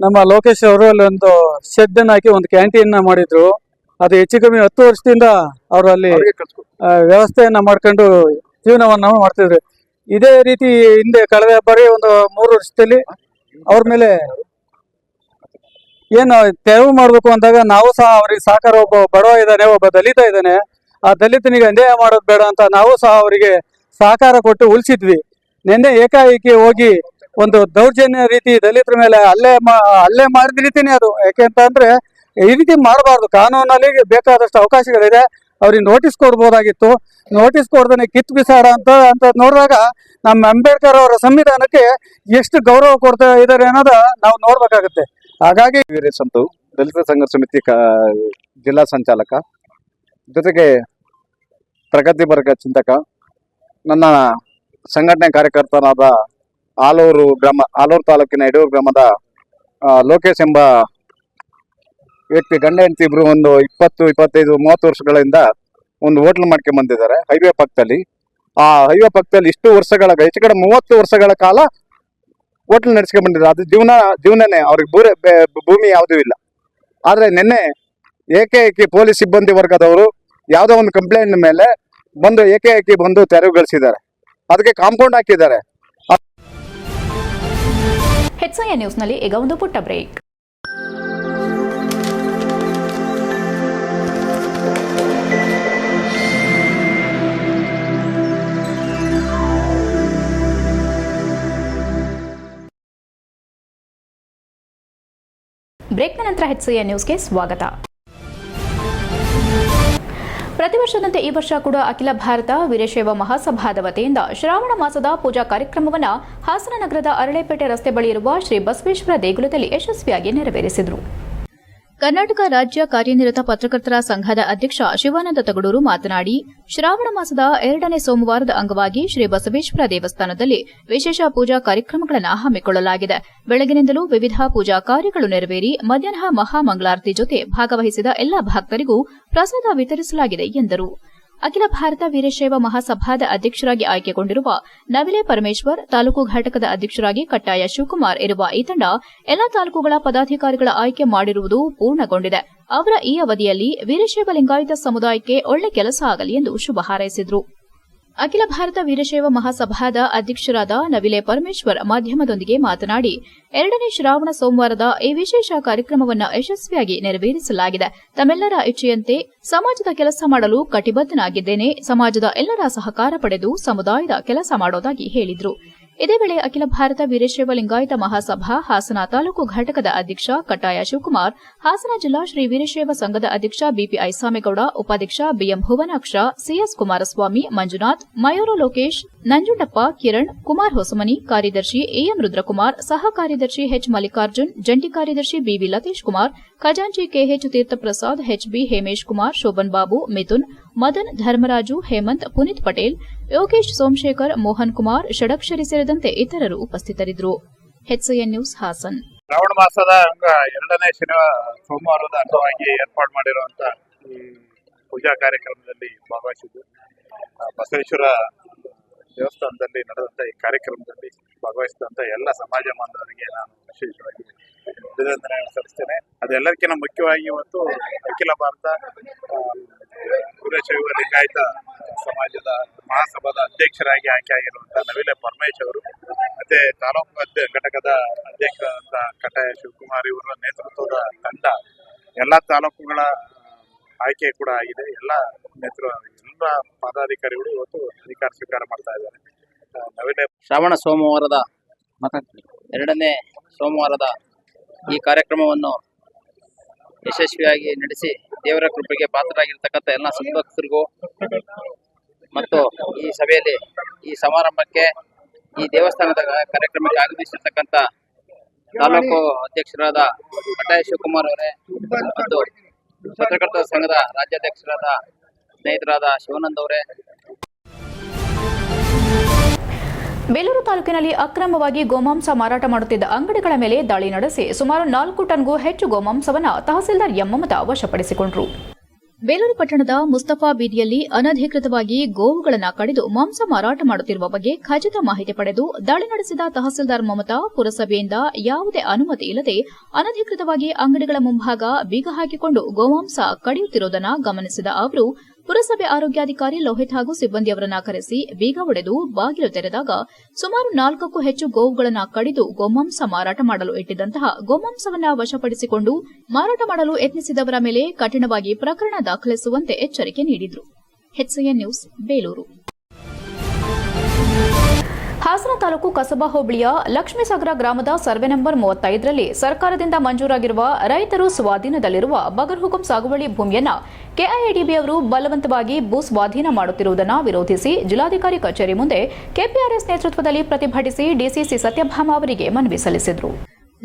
ನಮ್ಮ ಲೋಕೇಶ್ ಅವರು ಅಲ್ಲಿ ಒಂದು ಶೆಡ್ ಅನ್ನು ಹಾಕಿ ಒಂದು ಕ್ಯಾಂಟೀನ್ ಮಾಡಿದ್ರು. ಅದು ಹೆಚ್ಚು ಕಮ್ಮಿ 10 ವರ್ಷದಿಂದ ಅವರು ಅಲ್ಲಿ ವ್ಯವಸ್ಥೆಯನ್ನ ಮಾಡ್ಕೊಂಡು ಜೀವನವನ್ನು ಮಾಡ್ತಿದ್ರು. ಇದೇ ರೀತಿ ಹಿಂದೆ ಕಳೆದ ಬಾರಿ ಒಂದು 3 ವರ್ಷದಲ್ಲಿ ಅವ್ರ ಮೇಲೆ ಏನು ತೆರವು ಮಾಡ್ಬೇಕು ಅಂದಾಗ ನಾವು ಸಹ ಅವ್ರಿಗೆ ಸಹಕಾರ, ಒಬ್ಬ ಬಡವ ಇದ್ದಾನೆ, ಒಬ್ಬ ದಲಿತ ಇದ್ದಾನೆ, ಆ ದಲಿತನಿಗೆ ಅನ್ಯಾಯ ಮಾಡೋದು ಬೇಡ ಅಂತ ನಾವು ಸಹ ಅವರಿಗೆ ಸಹಕಾರ ಕೊಟ್ಟು ಉಳಿಸಿದ್ವಿ. ನಿನ್ನೆ ಏಕಾಏಕಿ ಹೋಗಿ ಒಂದು ದೌರ್ಜನ್ಯ ರೀತಿ ದಲಿತರ ಮೇಲೆ ಹಲ್ಲೆ ಮಾಡಿದ ರೀತಿನೇ ಅದು. ಯಾಕೆಂತಂದ್ರೆ ಈ ರೀತಿ ಮಾಡಬಾರ್ದು. ಕಾನೂನಲ್ಲಿ ಬೇಕಾದಷ್ಟು ಅವಕಾಶಗಳಿದೆ, ಅವ್ರಿಗೆ ನೋಟಿಸ್ ಕೊಡ್ಬೋದಾಗಿತ್ತು. ನೋಟಿಸ್ ಕೊಡ್ದೇನೆ ಕಿತ್ತು ಬಿಸಾಡ ಅಂತ ನೋಡಿದಾಗ ನಮ್ಮ ಅಂಬೇಡ್ಕರ್ ಅವರ ಸಂವಿಧಾನಕ್ಕೆ ಎಷ್ಟು ಗೌರವ ಕೊಡ್ತಾ ಇದ್ದಾರೆ ಅನ್ನೋದ ನಾವು ನೋಡ್ಬೇಕಾಗುತ್ತೆ. ಹಾಗಾಗಿ ವೀರೇಶ್ ಅಂತ ದಲಿತ ಸಂಘರ್ಷ ಸಮಿತಿ ಜಿಲ್ಲಾ ಸಂಚಾಲಕ, ಜೊತೆಗೆ ಪ್ರಗತಿಪರ ಚಿಂತಕ, ನನ್ನ ಸಂಘಟನೆ ಕಾರ್ಯಕರ್ತನಾದ ಆಲೂರು ತಾಲೂಕಿನ ಯಡೂರು ಗ್ರಾಮದ ಲೋಕೇಶ್ ಎಂಬ ವ್ಯಕ್ತಿ, ಗಂಡ ಹೆಂಡತಿ ಇಬ್ರು ಒಂದು 20-25-30 ವರ್ಷಗಳಿಂದ ಒಂದು ಹೋಟ್ಲ್ ಮಾಡ್ಕೊಂಡ್ ಬಂದಿದ್ದಾರೆ ಹೈವೇ ಪಕ್ಕದಲ್ಲಿ. ಆ ಹೈವೇ ಪಕ್ಕದಲ್ಲಿ ಇಷ್ಟು ವರ್ಷಗಳ ಹೆಚ್ಚು ಕಡೆ 30 ವರ್ಷಗಳ ಕಾಲ ಹೋಟ್ಲ್ ನಡೆಸ್ಕೊಂಡ್ ಬಂದಿದ್ದಾರೆ. ಅದು ಜೀವನನೇ, ಅವ್ರಿಗೆ ಭೂಮಿ ಯಾವುದೂ ಇಲ್ಲ. ಆದ್ರೆ ನಿನ್ನೆ ಏಕಾಏಕಿ ಪೊಲೀಸ್ ಸಿಬ್ಬಂದಿ ವರ್ಗದವರು ಯಾವುದೋ ಒಂದು ಕಂಪ್ಲೇಂಟ್ ಮೇಲೆ ಬಂದು ಏಕಾಏಕಿ ಬಂದು ತೆರವುಗೊಳಿಸಿದ್ದಾರೆ. ಅದಕ್ಕೆ ಕಾಂಪೌಂಡ್ ಹಾಕಿದ್ದಾರೆ. HCN ನ್ಯೂಸ್ನಲ್ಲಿ ಈಗ ಒಂದು ಪುಟ್ಟ ಬ್ರೇಕ್. ಬ್ರೇಕ್ನ ನಂತರ HCN ನ್ಯೂಸ್ಗೆ ಸ್ವಾಗತ. ಪ್ರತಿ ವರ್ಷದಂತೆ ಈ ವರ್ಷ ಕೂಡ ಅಖಿಲ ಭಾರತ ವೀರಶೈವ ಮಹಾಸಭಾದ ವತಿಯಿಂದ ಶ್ರಾವಣ ಮಾಸದ ಪೂಜಾ ಕಾರ್ಯಕ್ರಮವನ್ನು ಹಾಸನ ನಗರದ ಅರಳೆಪೇಟೆ ರಸ್ತೆ ಬಳಿ ಇರುವ ಶ್ರೀ ಬಸವೇಶ್ವರ ದೇಗುಲದಲ್ಲಿ ಯಶಸ್ವಿಯಾಗಿ ನೆರವೇರಿಸಿದರು. ಕರ್ನಾಟಕ ರಾಜ್ಯ ಕಾರ್ಯನಿರತ ಪತ್ರಕರ್ತರ ಸಂಘದ ಅಧ್ಯಕ್ಷ ಶಿವಾನಂದ ತಗಡೂರು ಮಾತನಾಡಿ, ಶ್ರಾವಣ ಮಾಸದ 2ನೇ ಸೋಮವಾರದ ಅಂಗವಾಗಿ ಶ್ರೀ ಬಸವೇಶ್ವರ ದೇವಸ್ಥಾನದಲ್ಲಿ ವಿಶೇಷ ಪೂಜಾ ಕಾರ್ಯಕ್ರಮಗಳನ್ನು ಹಮ್ಮಿಕೊಳ್ಳಲಾಗಿದೆ. ಬೆಳಗಿನಿಂದಲೂ ವಿವಿಧ ಪೂಜಾ ಕಾರ್ಯಗಳು ನೆರವೇರಿ ಮಧ್ಯಾಹ್ನ ಮಹಾಮಂಗಳಾರತಿ ಜೊತೆ ಭಾಗವಹಿಸಿದ ಎಲ್ಲಾ ಭಕ್ತರಿಗೂ ಪ್ರಸಾದ ವಿತರಿಸಲಾಗಿದೆ ಎಂದರು. ಅಖಿಲ ಭಾರತ ವೀರಶೈವ ಮಹಾಸಭಾದ ಅಧ್ಯಕ್ಷರಾಗಿ ಆಯ್ಕೆಗೊಂಡಿರುವ ನವಿಲೆ ಪರಮೇಶ್ವರ್, ತಾಲೂಕು ಘಟಕದ ಅಧ್ಯಕ್ಷರಾಗಿ ಕಟ್ಟಾಯ ಶಿವಕುಮಾರ್ ಇರುವ ಈ ತಂಡ ಎಲ್ಲಾ ತಾಲೂಕುಗಳ ಪದಾಧಿಕಾರಿಗಳ ಆಯ್ಕೆ ಮಾಡಿರುವುದು ಪೂರ್ಣಗೊಂಡಿದೆ. ಅವರ ಈ ಅವಧಿಯಲ್ಲಿ ವೀರಶೈವ ಲಿಂಗಾಯತ ಸಮುದಾಯಕ್ಕೆ ಒಳ್ಳೆ ಕೆಲಸ ಆಗಲಿ ಎಂದು ಶುಭ ಹಾರೈಸಿದರು. ಅಖಿಲ ಭಾರತ ವೀರಶೈವ ಮಹಾಸಭಾದ ಅಧ್ಯಕ್ಷರಾದ ನವಿಲೆ ಪರಮೇಶ್ವರ್ ಮಾಧ್ಯಮದೊಂದಿಗೆ ಮಾತನಾಡಿ, 2ನೇ ಶ್ರಾವಣ ಸೋಮವಾರದ ಈ ವಿಶೇಷ ಕಾರ್ಯಕ್ರಮವನ್ನು ಯಶಸ್ವಿಯಾಗಿ ನೆರವೇರಿಸಲಾಗಿದೆ. ತಮ್ಮೆಲ್ಲರ ಇಚ್ಛೆಯಂತೆ ಸಮಾಜದ ಕೆಲಸ ಮಾಡಲು ಕಟಿಬದ್ದನಾಗಿದ್ದೇನೆ. ಸಮಾಜದ ಎಲ್ಲರ ಸಹಕಾರ ಪಡೆದು ಸಮುದಾಯದ ಕೆಲಸ ಮಾಡೋದಾಗಿ ಹೇಳಿದರು. ಇದೇ ವೇಳೆ ಅಖಿಲ ಭಾರತ ವೀರಶೈವ ಲಿಂಗಾಯತ ಮಹಾಸಭಾ ಹಾಸನ ತಾಲೂಕು ಘಟಕದ ಅಧ್ಯಕ್ಷ ಕಟ್ಟಾಯ ಶಿವಕುಮಾರ್, ಹಾಸನ ಜಿಲ್ಲಾ ಶ್ರೀ ವೀರಶೈವ ಸಂಘದ ಅಧ್ಯಕ್ಷ ಬಿಪಿಐ ಸಾಮೇಗೌಡ, ಉಪಾಧ್ಯಕ್ಷ ಬಿಎಂ ಭುವನಾಕ್ಷ, ಸಿಎಸ್ ಕುಮಾರಸ್ವಾಮಿ, ಮಂಜುನಾಥ್, ಮಯೂರ ಲೋಕೇಶ್, ನಂಜುಂಡಪ್ಪ, ಕಿರಣ್, ಕುಮಾರ್ ಹೊಸಮನಿ, ಕಾರ್ಯದರ್ಶಿ ಎಎಂ ರುದ್ರಕುಮಾರ್, ಸಹ ಕಾರ್ಯದರ್ಶಿ ಎಚ್ ಮಲ್ಲಿಕಾರ್ಜುನ್, ಜಂಟಿ ಕಾರ್ಯದರ್ಶಿ ಬಿವಿ ಲತೇಶ್ ಕುಮಾರ್, ಖಜಾಂಚಿ ಕೆಎಚ್ ತೀರ್ಥಪ್ರಸಾದ್, ಎಚ್ಬಿ ಹೇಮೇಶ್ ಕುಮಾರ್, ಶೋಭನ್ ಬಾಬು, ಮಿಥುನ್, ಮದನ್, ಧರ್ಮರಾಜು, ಹೇಮಂತ್, ಪುನೀತ್ ಪಟೇಲ್, ಯೋಗೇಶ್ ಸೋಮಶೇಖರ್, ಮೋಹನ್ ಕುಮಾರ್, ಷಡಕ್ಷರಿ ಸೇರಿದಂತೆ ಇತರರು ಉಪಸ್ಥಿತರಿದ್ದರು. HCN news Haasan. ಶ್ರಾವಣ ಮಾಸದ 2ನೇ ಸೋಮವಾರದ ಅಂಗವಾಗಿ ಏರ್ಪಾಡು ಮಾಡಿರುವಂತಹ ಈ ಪೂಜಾ ಕಾರ್ಯಕ್ರಮದಲ್ಲಿ ಭಾಗವಹಿಸಿದ್ದು, ಬಸವೇಶ್ವರ ದೇವಸ್ಥಾನದಲ್ಲಿ ನಡೆದಂತ ಈ ಕಾರ್ಯಕ್ರಮದಲ್ಲಿ ಭಾಗವಹಿಸಿದಂತ ಎಲ್ಲ ಸಮಾಜ ಬಾಂಧವರಿಗೆ ನಾನು ವಿಶೇಷವಾಗಿ ಅಭಿನಂದನೆ ಸಲ್ಲಿಸ್ತೇನೆ. ಅದೆಲ್ಲರಿಗಿಂತ ಮುಖ್ಯವಾಗಿ ಇವತ್ತು ಅಖಿಲ ಭಾರತ ವೀರಶೈವ ಲಿಂಗಾಯತ ಸಮಾಜದ ಮಹಾಸಭಾದ ಅಧ್ಯಕ್ಷರಾಗಿ ಆಯ್ಕೆಯಾಗಿರುವಂತಹ ನವಿಲೆ ಪರಮೇಶ್ ಅವರು ಮತ್ತೆ ತಾಲೂಕು ಘಟಕದ ಅಧ್ಯಕ್ಷರಾದ ಕಟ್ಟಾಯ ಶಿವಕುಮಾರ್ ಇವರ ನೇತೃತ್ವದ ತಂಡ ಎಲ್ಲಾ ತಾಲೂಕುಗಳ ಆಯ್ಕೆ ಕೂಡ ಆಗಿದೆ. ಎಲ್ಲ ಪದಾಧಿಕಾರಿಗಳು ಇವತ್ತು ಅಧಿಕಾರ ಸ್ವೀಕಾರ ಮಾಡ್ತಾ ಇದ್ದಾರೆ. ನವಿಲೆ ಶ್ರಾವಣ ಸೋಮವಾರದ 2ನೇ ಸೋಮವಾರದ ಈ ಕಾರ್ಯಕ್ರಮವನ್ನು ಯಶಸ್ವಿಯಾಗಿ ನಡೆಸಿ ದೇವರ ಕೃಪೆಗೆ ಪಾತ್ರರಾಗಿರ್ತಕ್ಕಂಥ ಎಲ್ಲ ಸದ್ಭಕ್ತರಿಗೂ ಮತ್ತು ಈ ಸಭೆಯಲ್ಲಿ ಈ ಸಮಾರಂಭಕ್ಕೆ ಈ ದೇವಸ್ಥಾನದ ಕಾರ್ಯಕ್ರಮಕ್ಕೆ ಆಗಮಿಸಿರ್ತಕ್ಕಂಥ ತಾಲೂಕು ಅಧ್ಯಕ್ಷರಾದ ಕಟ್ಟಾಯ ಶಿವಕುಮಾರ್ ಅವರೇ ಮತ್ತು ಪತ್ರಕರ್ತರ ಸಂಘದ ರಾಜ್ಯಾಧ್ಯಕ್ಷರಾದ ಸ್ನೇಹಿತರಾದ ಶಿವಾನಂದ್ ಅವರೇ. ಬೇಲೂರು ತಾಲೂಕಿನಲ್ಲಿ ಅಕ್ರಮವಾಗಿ ಗೋಮಾಂಸ ಮಾರಾಟ ಮಾಡುತ್ತಿದ್ದ ಅಂಗಡಿಗಳ ಮೇಲೆ ದಾಳಿ ನಡೆಸಿ ಸುಮಾರು 4 ಟನ್ಗೂ ಹೆಚ್ಚು ಗೋಮಾಂಸವನ್ನು ತಹಸೀಲ್ದಾರ್ ಎಂ ಮಮತಾ ವಶಪಡಿಸಿಕೊಂಡರು. ಬೇಲೂರು ಪಟ್ಟಣದ ಮುಸ್ತಫಾ ಬೀದಿಯಲ್ಲಿ ಅನಧಿಕೃತವಾಗಿ ಗೋವುಗಳನ್ನು ಕಡಿದು ಮಾಂಸ ಮಾರಾಟ ಮಾಡುತ್ತಿರುವ ಬಗ್ಗೆ ಖಚಿತ ಮಾಹಿತಿ ಪಡೆದು ದಾಳಿ ನಡೆಸಿದ ತಹಸೀಲ್ದಾರ್ ಮಮತಾ ಪುರಸಭೆಯಿಂದ ಯಾವುದೇ ಅನುಮತಿ ಇಲ್ಲದೆ ಅನಧಿಕೃತವಾಗಿ ಅಂಗಡಿಗಳ ಮುಂಭಾಗ ಬೀಗ ಹಾಕಿಕೊಂಡು ಗೋಮಾಂಸ ಕಡಿಯುತ್ತಿರುವುದನ್ನು ಗಮನಿಸಿದ ಅವರು ಪುರಸಭೆ ಆರೋಗ್ಯಾಧಿಕಾರಿ ಲೋಹಿತ್ ಹಾಗೂ ಸಿಬ್ಬಂದಿಯವರನ್ನ ಕರೆಸಿ ಬೀಗ ಒಡೆದು ಬಾಗಿಲು ತೆರೆದಾಗ ಸುಮಾರು 4ಕ್ಕೂ ಹೆಚ್ಚು ಗೋವುಗಳನ್ನು ಕಡಿದು ಗೋಮಾಂಸ ಮಾರಾಟ ಮಾಡಲು ಇಟ್ಟಿದ್ದಂತಹ ಗೋಮಾಂಸವನ್ನು ವಶಪಡಿಸಿಕೊಂಡು ಮಾರಾಟ ಮಾಡಲು ಯತ್ನಿಸಿದವರ ಮೇಲೆ ಕಠಿಣವಾಗಿ ಪ್ರಕರಣ ದಾಖಲಿಸುವಂತೆ ಎಚ್ಚರಿಕೆ ನೀಡಿದರು. HCN news Belur. ಹಾಸನ ತಾಲೂಕು ಕಸಬಾ ಹೋಬಳಿಯ ಲಕ್ಷ್ಮೀಸಾಗರ ಗ್ರಾಮದ ಸರ್ವೆ ನಂಬರ್ 35ರಲ್ಲಿ ಸರ್ಕಾರದಿಂದ ಮಂಜೂರಾಗಿರುವ ರೈತರು ಸ್ವಾಧೀನದಲ್ಲಿರುವ ಬಗರ್ಹುಕುಂ ಸಾಗುವಳಿ ಭೂಮಿಯನ್ನು ಕೆಐಎಡಿಬಿ ಅವರು ಬಲವಂತವಾಗಿ ಭೂ ಸ್ವಾಧೀನ ಮಾಡುತ್ತಿರುವುದನ್ನು ವಿರೋಧಿಸಿ ಜಿಲ್ಲಾಧಿಕಾರಿ ಕಚೇರಿ ಮುಂದೆ ಕೆಪಿಆರ್ಎಸ್ ನೇತೃತ್ವದಲ್ಲಿ ಪ್ರತಿಭಟಿಸಿ ಡಿಸಿಸಿ ಸತ್ಯಭಾಮ ಅವರಿಗೆ ಮನವಿ ಸಲ್ಲಿಸಿದರು.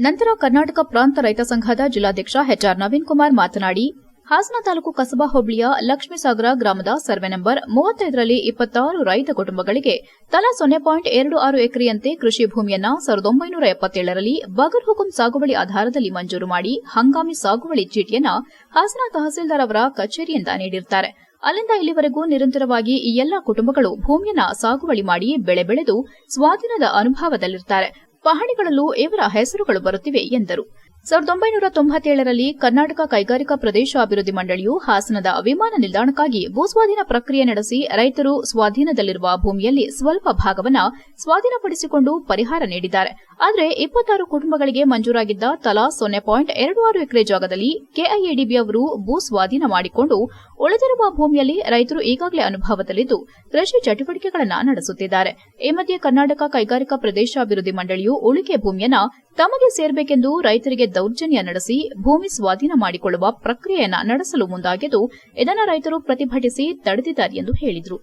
ನಂತರ ಕರ್ನಾಟಕ ಪ್ರಾಂತ ರೈತ ಸಂಘದ ಜಿಲ್ಲಾಧ್ಯಕ್ಷ ಎಚ್ಆರ್ ನವೀನ್ ಕುಮಾರ್ ಮಾತನಾಡಿ, ಹಾಸನ ತಾಲೂಕು ಕಸಬಾ ಹೋಬಳಿಯ ಲಕ್ಷ್ಮೀಸಾಗರ ಗ್ರಾಮದ ಸರ್ವೆ ನಂಬರ್ 35ರಲ್ಲಿ 26 ರೈತ ಕುಟುಂಬಗಳಿಗೆ ತಲಾ 0.26 ಎಕರೆಯಂತೆ ಕೃಷಿ ಭೂಮಿಯನ್ನ 1977ರಲ್ಲಿ ಬಗರ್ಹುಕುಂ ಸಾಗುವಳಿ ಆಧಾರದಲ್ಲಿ ಮಂಜೂರು ಮಾಡಿ ಹಂಗಾಮಿ ಸಾಗುವಳಿ ಚೀಟಿಯನ್ನ ಹಾಸನ ತಹಸೀಲ್ದಾರ್ ಅವರ ಕಚೇರಿಯಿಂದ ನೀಡಿರುತ್ತಾರೆ. ಅಲ್ಲಿಂದ ಇಲ್ಲಿವರೆಗೂ ನಿರಂತರವಾಗಿ ಈ ಎಲ್ಲಾ ಕುಟುಂಬಗಳು ಭೂಮಿಯನ್ನ ಸಾಗುವಳಿ ಮಾಡಿ ಬೆಳೆ ಬೆಳೆದು ಸ್ವಾಧೀನದ ಅನುಭವದಲ್ಲಿರುತ್ತಾರೆ. ಪಹಣಿಗಳಲ್ಲೂ ಇವರ ಹೆಸರುಗಳು ಬರುತ್ತಿವೆ ಎಂದರು. 1997ರಲ್ಲಿ ಕರ್ನಾಟಕ ಕೈಗಾರಿಕಾ ಪ್ರದೇಶ ಅಭಿವೃದ್ಧಿ ಮಂಡಳಿಯು ಹಾಸನದ ವಿಮಾನ ನಿಲ್ದಾಣಕ್ಕಾಗಿ ಭೂಸ್ವಾಧೀನ ಪ್ರಕ್ರಿಯೆ ನಡೆಸಿ ರೈತರು ಸ್ವಾಧೀನದಲ್ಲಿರುವ ಭೂಮಿಯಲ್ಲಿ ಸ್ವಲ್ಪ ಭಾಗವನ್ನು ಸ್ವಾಧೀನಪಡಿಸಿಕೊಂಡು ಪರಿಹಾರ ನೀಡಿದ್ದಾರೆ. ಆದರೆ 26 ಕುಟುಂಬಗಳಿಗೆ ಮಂಜೂರಾಗಿದ್ದ ತಲಾ 0.26 ಎಕರೆ ಜಾಗದಲ್ಲಿ ಕೆಐಎಡಿಬಿ ಅವರು ಭೂ ಸ್ವಾಧೀನ ಮಾಡಿಕೊಂಡು ಉಳಿದಿರುವ ಭೂಮಿಯಲ್ಲಿ ರೈತರು ಈಗಾಗಲೇ ಅನುಭವದಲ್ಲಿದ್ದು ಕೃಷಿ ಚಟುವಟಿಕೆಗಳನ್ನು ನಡೆಸುತ್ತಿದ್ದಾರೆ. ಈ ಮಧ್ಯೆ ಕರ್ನಾಟಕ ಕೈಗಾರಿಕಾ ಪ್ರದೇಶ ಅಭಿವೃದ್ಧಿ ಮಂಡಳಿಯು ಉಳಿಕೆ ಭೂಮಿಯನ್ನು ತಮಗೆ ಸೇರಬೇಕೆಂದು ರೈತರಿಗೆ ದೌರ್ಜನ್ಯ ನಡೆಸಿ ಭೂಮಿ ಸ್ವಾಧೀನ ಮಾಡಿಕೊಳ್ಳುವ ಪ್ರಕ್ರಿಯೆಯನ್ನು ನಡೆಸಲು ಮುಂದಾಗಿದ್ದು ಇದನ್ನು ರೈತರು ಪ್ರತಿಭಟಿಸಿ ತಡೆದಿದ್ದಾರೆ ಎಂದು ಹೇಳಿದರು.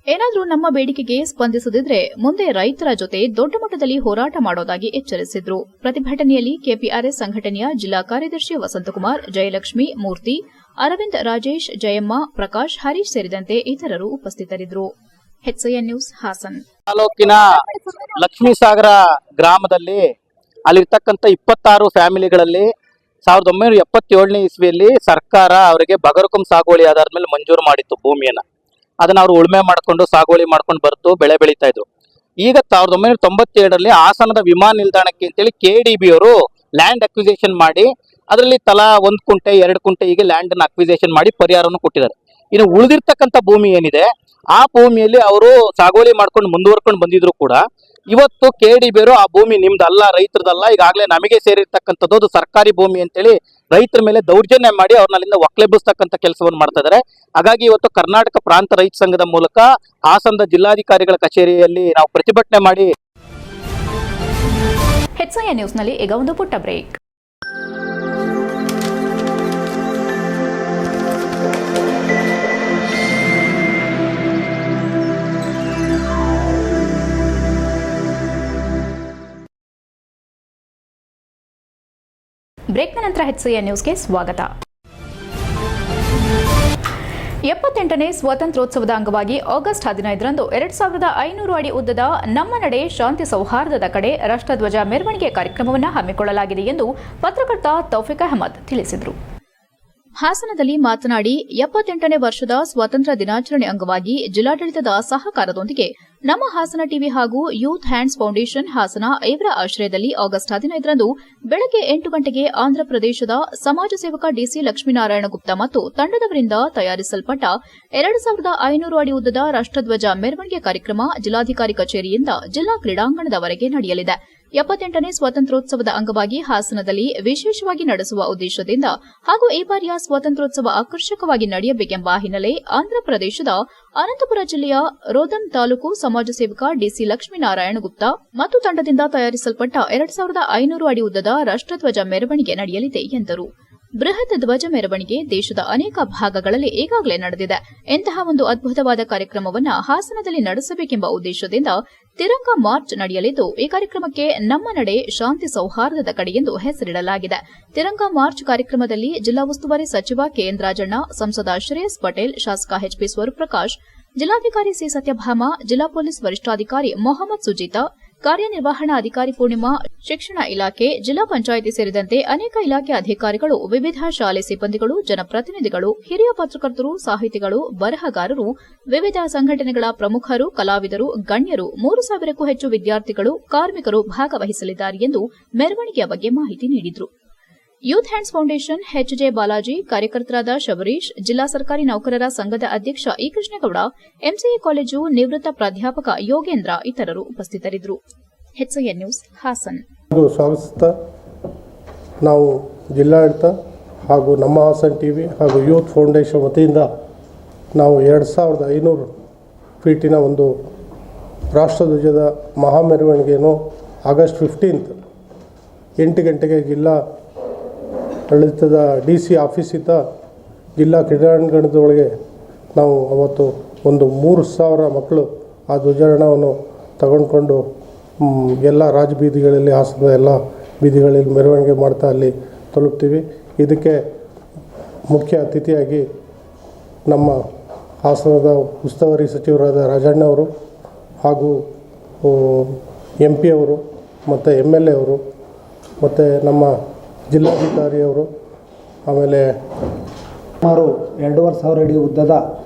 ಏನಾದರೂ ನಮ್ಮ ಬೇಡಿಕೆಗೆ ಸ್ಪಂದಿಸದಿದ್ರೆ ಮುಂದೆ ರೈತರ ಜೊತೆ ದೊಡ್ಡ ಮಟ್ಟದಲ್ಲಿ ಹೋರಾಟ ಮಾಡೋದಾಗಿ ಎಚ್ಚರಿಸಿದ್ರು. ಪ್ರತಿಭಟನೆಯಲ್ಲಿ ಕೆಪಿಆರ್ಎಸ್ ಸಂಘಟನೆಯ ಜಿಲ್ಲಾ ಕಾರ್ಯದರ್ಶಿ ವಸಂತಕುಮಾರ್, ಜಯಲಕ್ಷ್ಮಿ, ಮೂರ್ತಿ, ಅರವಿಂದ್, ರಾಜೇಶ್, ಜಯಮ್ಮ, ಪ್ರಕಾಶ್, ಹರೀಶ್ ಸೇರಿದಂತೆ ಇತರರು ಉಪಸ್ಥಿತರಿದ್ದರು. HCN news Hassan. ತಾಲೂಕಿನ ಲಕ್ಷ್ಮೀಸಾಗರ ಗ್ರಾಮದಲ್ಲಿ ಅಲ್ಲಿರ್ತಕ್ಕಂಥ 26 ಫ್ಯಾಮಿಲಿಗಳಲ್ಲಿ 1977ನೇ ಇಸ್ವಿಯಲ್ಲಿ ಸರ್ಕಾರ ಅವರಿಗೆ ಬಗರುಕುಂ ಸಾಗುವಳಿ ಆಧಾರದ ಮೇಲೆ ಮಂಜೂರು ಮಾಡಿತ್ತು ಭೂಮಿಯನ್ನ. ಅದನ್ನ ಅವರು ಉಳುಮೆ ಮಾಡ್ಕೊಂಡು ಸಾಗುವಳಿ ಮಾಡ್ಕೊಂಡು ಬರ್ತು ಬೆಳೆ ಬೆಳೀತಾ ಇದ್ರು. ಈಗ 1997ರಲ್ಲಿ ಹಾಸನದ ವಿಮಾನ ನಿಲ್ದಾಣಕ್ಕೆ ಅಂತೇಳಿ KDB ಅವರು ಲ್ಯಾಂಡ್ ಅಕ್ವಿಸೇಷನ್ ಮಾಡಿ ಅದರಲ್ಲಿ ತಲಾ 1 ಕುಂಟೆ 2 ಕುಂಟೆ ಹೀಗೆ ಲ್ಯಾಂಡ್ ಅನ್ನು ಅಕ್ವಿಸೇಷನ್ ಮಾಡಿ ಪರಿಹಾರವನ್ನು ಕೊಟ್ಟಿದ್ದಾರೆ. ಇನ್ನು ಉಳಿದಿರ್ತಕ್ಕಂಥ ಭೂಮಿ ಏನಿದೆ ಆ ಭೂಮಿಯಲ್ಲಿ ಅವರು ಸಾಗುವಳಿ ಮಾಡ್ಕೊಂಡು ಮುಂದುವರ್ಕೊಂಡು ಬಂದಿದ್ರು ಕೂಡ ಇವತ್ತು KDB ಅವರು ಆ ಭೂಮಿ ನಿಮ್ದಲ್ಲ, ರೈತರದಲ್ಲ, ಈಗಾಗಲೇ ನಮಗೆ ಸೇರಿರ್ತಕ್ಕಂಥದ್ದು ಅದು ಸರ್ಕಾರಿ ಭೂಮಿ ಅಂತೇಳಿ ರೈತರ ಮೇಲೆ ದೌರ್ಜನ್ಯ ಮಾಡಿ ಅವ್ರನ್ನ ಅಲ್ಲಿಂದ ಒಕ್ಕಲೆಬ್ಬಿಸ್ತಕ್ಕಂಥ ಕೆಲಸವನ್ನು ಮಾಡ್ತಾ ಇದ್ದಾರೆ. ಹಾಗಾಗಿ ಇವತ್ತು ಕರ್ನಾಟಕ ಪ್ರಾಂತ ರೈತ ಸಂಘದ ಮೂಲಕ ಹಾಸನದ ಜಿಲ್ಲಾಧಿಕಾರಿಗಳ ಕಚೇರಿಯಲ್ಲಿ ನಾವು ಪ್ರತಿಭಟನೆ ಮಾಡಿ HCN ನ್ಯೂಸ್ನಲ್ಲಿ ಈಗ ಒಂದು ಪುಟ್ಟ ಬ್ರೇಕ್. ಬ್ರೇಕ್ನ ನಂತರ HCN ನ್ಯೂಸ್ಗೆ ಸ್ವಾಗತ. 78ನೇ ಸ್ವಾತಂತ್ರ್ಯೋತ್ಸವದ ಅಂಗವಾಗಿ ಆಗಸ್ಟ್ 15ರಂದು 2500 ಅಡಿ ಉದ್ದದ ನಮ್ಮ ನಡೆ ಶಾಂತಿ ಸೌಹಾರ್ದದ ಕಡೆ ರಾಷ್ಟ್ರಧ್ವಜ ಮೆರವಣಿಗೆ ಕಾರ್ಯಕ್ರಮವನ್ನು ಹಮ್ಮಿಕೊಳ್ಳಲಾಗಿದೆ ಎಂದು ಪತ್ರಕರ್ತ ತೌಫಿಕ್ ಅಹಮದ್ ತಿಳಿಸಿದರು. ಹಾಸನದಲ್ಲಿ ಮಾತನಾಡಿ 78ನೇ ವರ್ಷದ ಸ್ವಾತಂತ್ರ್ಯ ದಿನಾಚರಣೆ ಅಂಗವಾಗಿ ಜಿಲ್ಲಾಡಳಿತದ ಸಹಕಾರದೊಂದಿಗೆ ನಮ್ಮ ಹಾಸನ ಟಿವಿ ಹಾಗೂ ಯೂತ್ ಹ್ಯಾಂಡ್ಸ್ ಫೌಂಡೇಶನ್ ಹಾಸನ ಇವರ ಆಶ್ರಯದಲ್ಲಿ ಆಗಸ್ಟ್ 15ರಂದು ಬೆಳಗ್ಗೆ 8 ಗಂಟೆಗೆ ಆಂಧ್ರಪ್ರದೇಶದ ಸಮಾಜ ಸೇವಕ ಡಿಸಿ ಲಕ್ಷ್ಮೀನಾರಾಯಣ ಗುಪ್ತಾ ಮತ್ತು ತಂಡದವರಿಂದ ತಯಾರಿಸಲ್ಪಟ್ಟ 2500 ಅಡಿ ಉದ್ದದ ರಾಷ್ಟ್ರಧ್ವಜ ಮೆರವಣಿಗೆ ಕಾರ್ಯಕ್ರಮ ಜಿಲ್ಲಾಧಿಕಾರಿ ಕಚೇರಿಯಿಂದ ಜಿಲ್ಲಾ ಕ್ರೀಡಾಂಗಣದವರೆಗೆ ನಡೆಯಲಿದೆ. 78ನೇ ಸ್ವಾತಂತ್ರ್ಯೋತ್ಸವದ ಅಂಗವಾಗಿ ಹಾಸನದಲ್ಲಿ ವಿಶೇಷವಾಗಿ ನಡೆಸುವ ಉದ್ದೇಶದಿಂದ ಹಾಗೂ ಈ ಬಾರಿಯ ಸ್ವಾತಂತ್ರ್ಯೋತ್ಸವ ಆಕರ್ಷಕವಾಗಿ ನಡೆಯಬೇಕೆಂಬ ಹಿನ್ನೆಲೆ ಆಂಧ್ರಪ್ರದೇಶದ ಅನಂತಪುರ ಜಿಲ್ಲೆಯ ರೋದಂ ತಾಲೂಕು ಸಮಾಜ ಸೇವಕ ಡಿಸಿ ಲಕ್ಷ್ಮೀನಾರಾಯಣ ಗುಪ್ತಾ ಮತ್ತು ತಂಡದಿಂದ ತಯಾರಿಸಲ್ಪಟ್ಟ 2500 ಅಡಿ ಉದ್ದದ ರಾಷ್ಟ್ರಧ್ವಜ ಮೆರವಣಿಗೆ ನಡೆಯಲಿದೆ ಎಂದರು. ಬೃಹತ್ ಧ್ವಜ ಮೆರವಣಿಗೆ ದೇಶದ ಅನೇಕ ಭಾಗಗಳಲ್ಲಿ ಈಗಾಗಲೇ ನಡೆದಿದೆ. ಇಂತಹ ಒಂದು ಅದ್ಭುತವಾದ ಕಾರ್ಯಕ್ರಮವನ್ನು ಹಾಸನದಲ್ಲಿ ನಡೆಸಬೇಕೆಂಬ ಉದ್ದೇಶದಿಂದ ತಿರಂಗ ಮಾರ್ಚ್ ನಡೆಯಲಿದ್ದು ಈ ಕಾರ್ಯಕ್ರಮಕ್ಕೆ ನಮ್ಮ ನಡೆ ಶಾಂತಿ ಸೌಹಾರ್ದದ ಕಡೆ ಎಂದು ಹೆಸರಿಡಲಾಗಿದೆ. ತಿರಂಗ ಮಾರ್ಚ್ ಕಾರ್ಯಕ್ರಮದಲ್ಲಿ ಜಿಲ್ಲಾ ಉಸ್ತುವಾರಿ ಸಚಿವ ಕೆಎನ್ ರಾಜಣ್ಣ, ಸಂಸದ ಶ್ರೇಯಸ್ ಪಟೇಲ್, ಶಾಸಕ ಎಚ್ಪಿ ಸ್ವರೂಪ್ರಕಾಶ್, ಜಿಲ್ಲಾಧಿಕಾರಿ ಸಿ ಸತ್ಯಭಾಮ, ಜಿಲ್ಲಾ ಪೊಲೀಸ್ ವರಿಷ್ಠಾಧಿಕಾರಿ ಮೊಹಮ್ಮದ್ ಸುಜೀತಾ, ಕಾರ್ಯನಿರ್ವಹಣಾ ಅಧಿಕಾರಿ ಪೂರ್ಣಿಮಾ, ಶಿಕ್ಷಣ ಇಲಾಖೆ, ಜಿಲ್ಲಾ ಪಂಚಾಯಿತಿ ಸೇರಿದಂತೆ ಅನೇಕ ಇಲಾಖೆ ಅಧಿಕಾರಿಗಳು, ವಿವಿಧ ಶಾಲೆ ಸಿಬ್ಬಂದಿಗಳು, ಜನಪ್ರತಿನಿಧಿಗಳು, ಹಿರಿಯ ಪತ್ರಕರ್ತರು, ಸಾಹಿತಿಗಳು, ಬರಹಗಾರರು, ವಿವಿಧ ಸಂಘಟನೆಗಳ ಪ್ರಮುಖರು, ಕಲಾವಿದರು, ಗಣ್ಯರು, 3000ಕ್ಕೂ ಹೆಚ್ಚು ವಿದ್ಯಾರ್ಥಿಗಳು, ಕಾರ್ಮಿಕರು ಭಾಗವಹಿಸಲಿದ್ದಾರೆ ಎಂದು ಮೆರವಣಿಗೆಯ ಬಗ್ಗೆ ಮಾಹಿತಿ ನೀಡಿದರು. Youth hands foundation HJ Balaji, ಕಾರ್ಯಕರ್ತರಾದ ಶಬರೀಶ್, ಜಿಲ್ಲಾ ಸರ್ಕಾರಿ ನೌಕರರ ಸಂಘದ ಅಧ್ಯಕ್ಷ ಇ ಕೃಷ್ಣೇಗೌಡ, ಎಂಸಿಎ ಕಾಲೇಜು ನಿವೃತ್ತ ಪ್ರಾಧ್ಯಾಪಕ ಯೋಗೇಂದ್ರ ಇತರರು ಉಪಸ್ಥಿತರಿದ್ದರು. HCN news Haasan. ಸ್ವಾಗತಿಸುತ್ತಾ ನಾವು ಜಿಲ್ಲಾಡಳಿತ ಹಾಗೂ ನಮ್ಮ ಹಾಸನ್ ಟಿವಿ ಹಾಗೂ ಯೂತ್ ಫೌಂಡೇಶನ್ ವತಿಯಿಂದ ನಾವು 2500 ಫೀಟಿನ ಒಂದು ರಾಷ್ಟ್ರಧ್ವಜದ ಮಹಾ ಮೆರವಣಿಗೆಯನ್ನು ಆಗಸ್ಟ್ 15 8 ಗಂಟೆಗೆ ಜಿಲ್ಲಾ ಆಡಳಿತದ DC ಆಫೀಸಿಂದ ಜಿಲ್ಲಾ ಕ್ರೀಡಾಂಗಣದೊಳಗೆ ನಾವು ಅವತ್ತು ಒಂದು 3000 ಮಕ್ಕಳು ಆ ಧ್ವಜಾರೋಹಣವನ್ನು ತಗೊಂಡ್ಕೊಂಡು ಎಲ್ಲ ರಾಜಬೀದಿಗಳಲ್ಲಿ ಹಾಸನದ ಎಲ್ಲ ಬೀದಿಗಳಲ್ಲಿ ಮೆರವಣಿಗೆ ಮಾಡ್ತಾ ಅಲ್ಲಿ ತಲುಪ್ತೀವಿ. ಇದಕ್ಕೆ ಮುಖ್ಯ ಅತಿಥಿಯಾಗಿ ನಮ್ಮ ಹಾಸನದ ಉಸ್ತುವಾರಿ ಸಚಿವರಾದ ರಾಜಣ್ಣ ಅವರು ಹಾಗೂ MP ಅವರು ಮತ್ತು MLA ಅವರು ಮತ್ತು ನಮ್ಮ ಜಿಲ್ಲಾಧಿಕಾರಿಯವರು, ಆಮೇಲೆ ಸುಮಾರು 2500 ಅಡಿ ಉದ್ದದ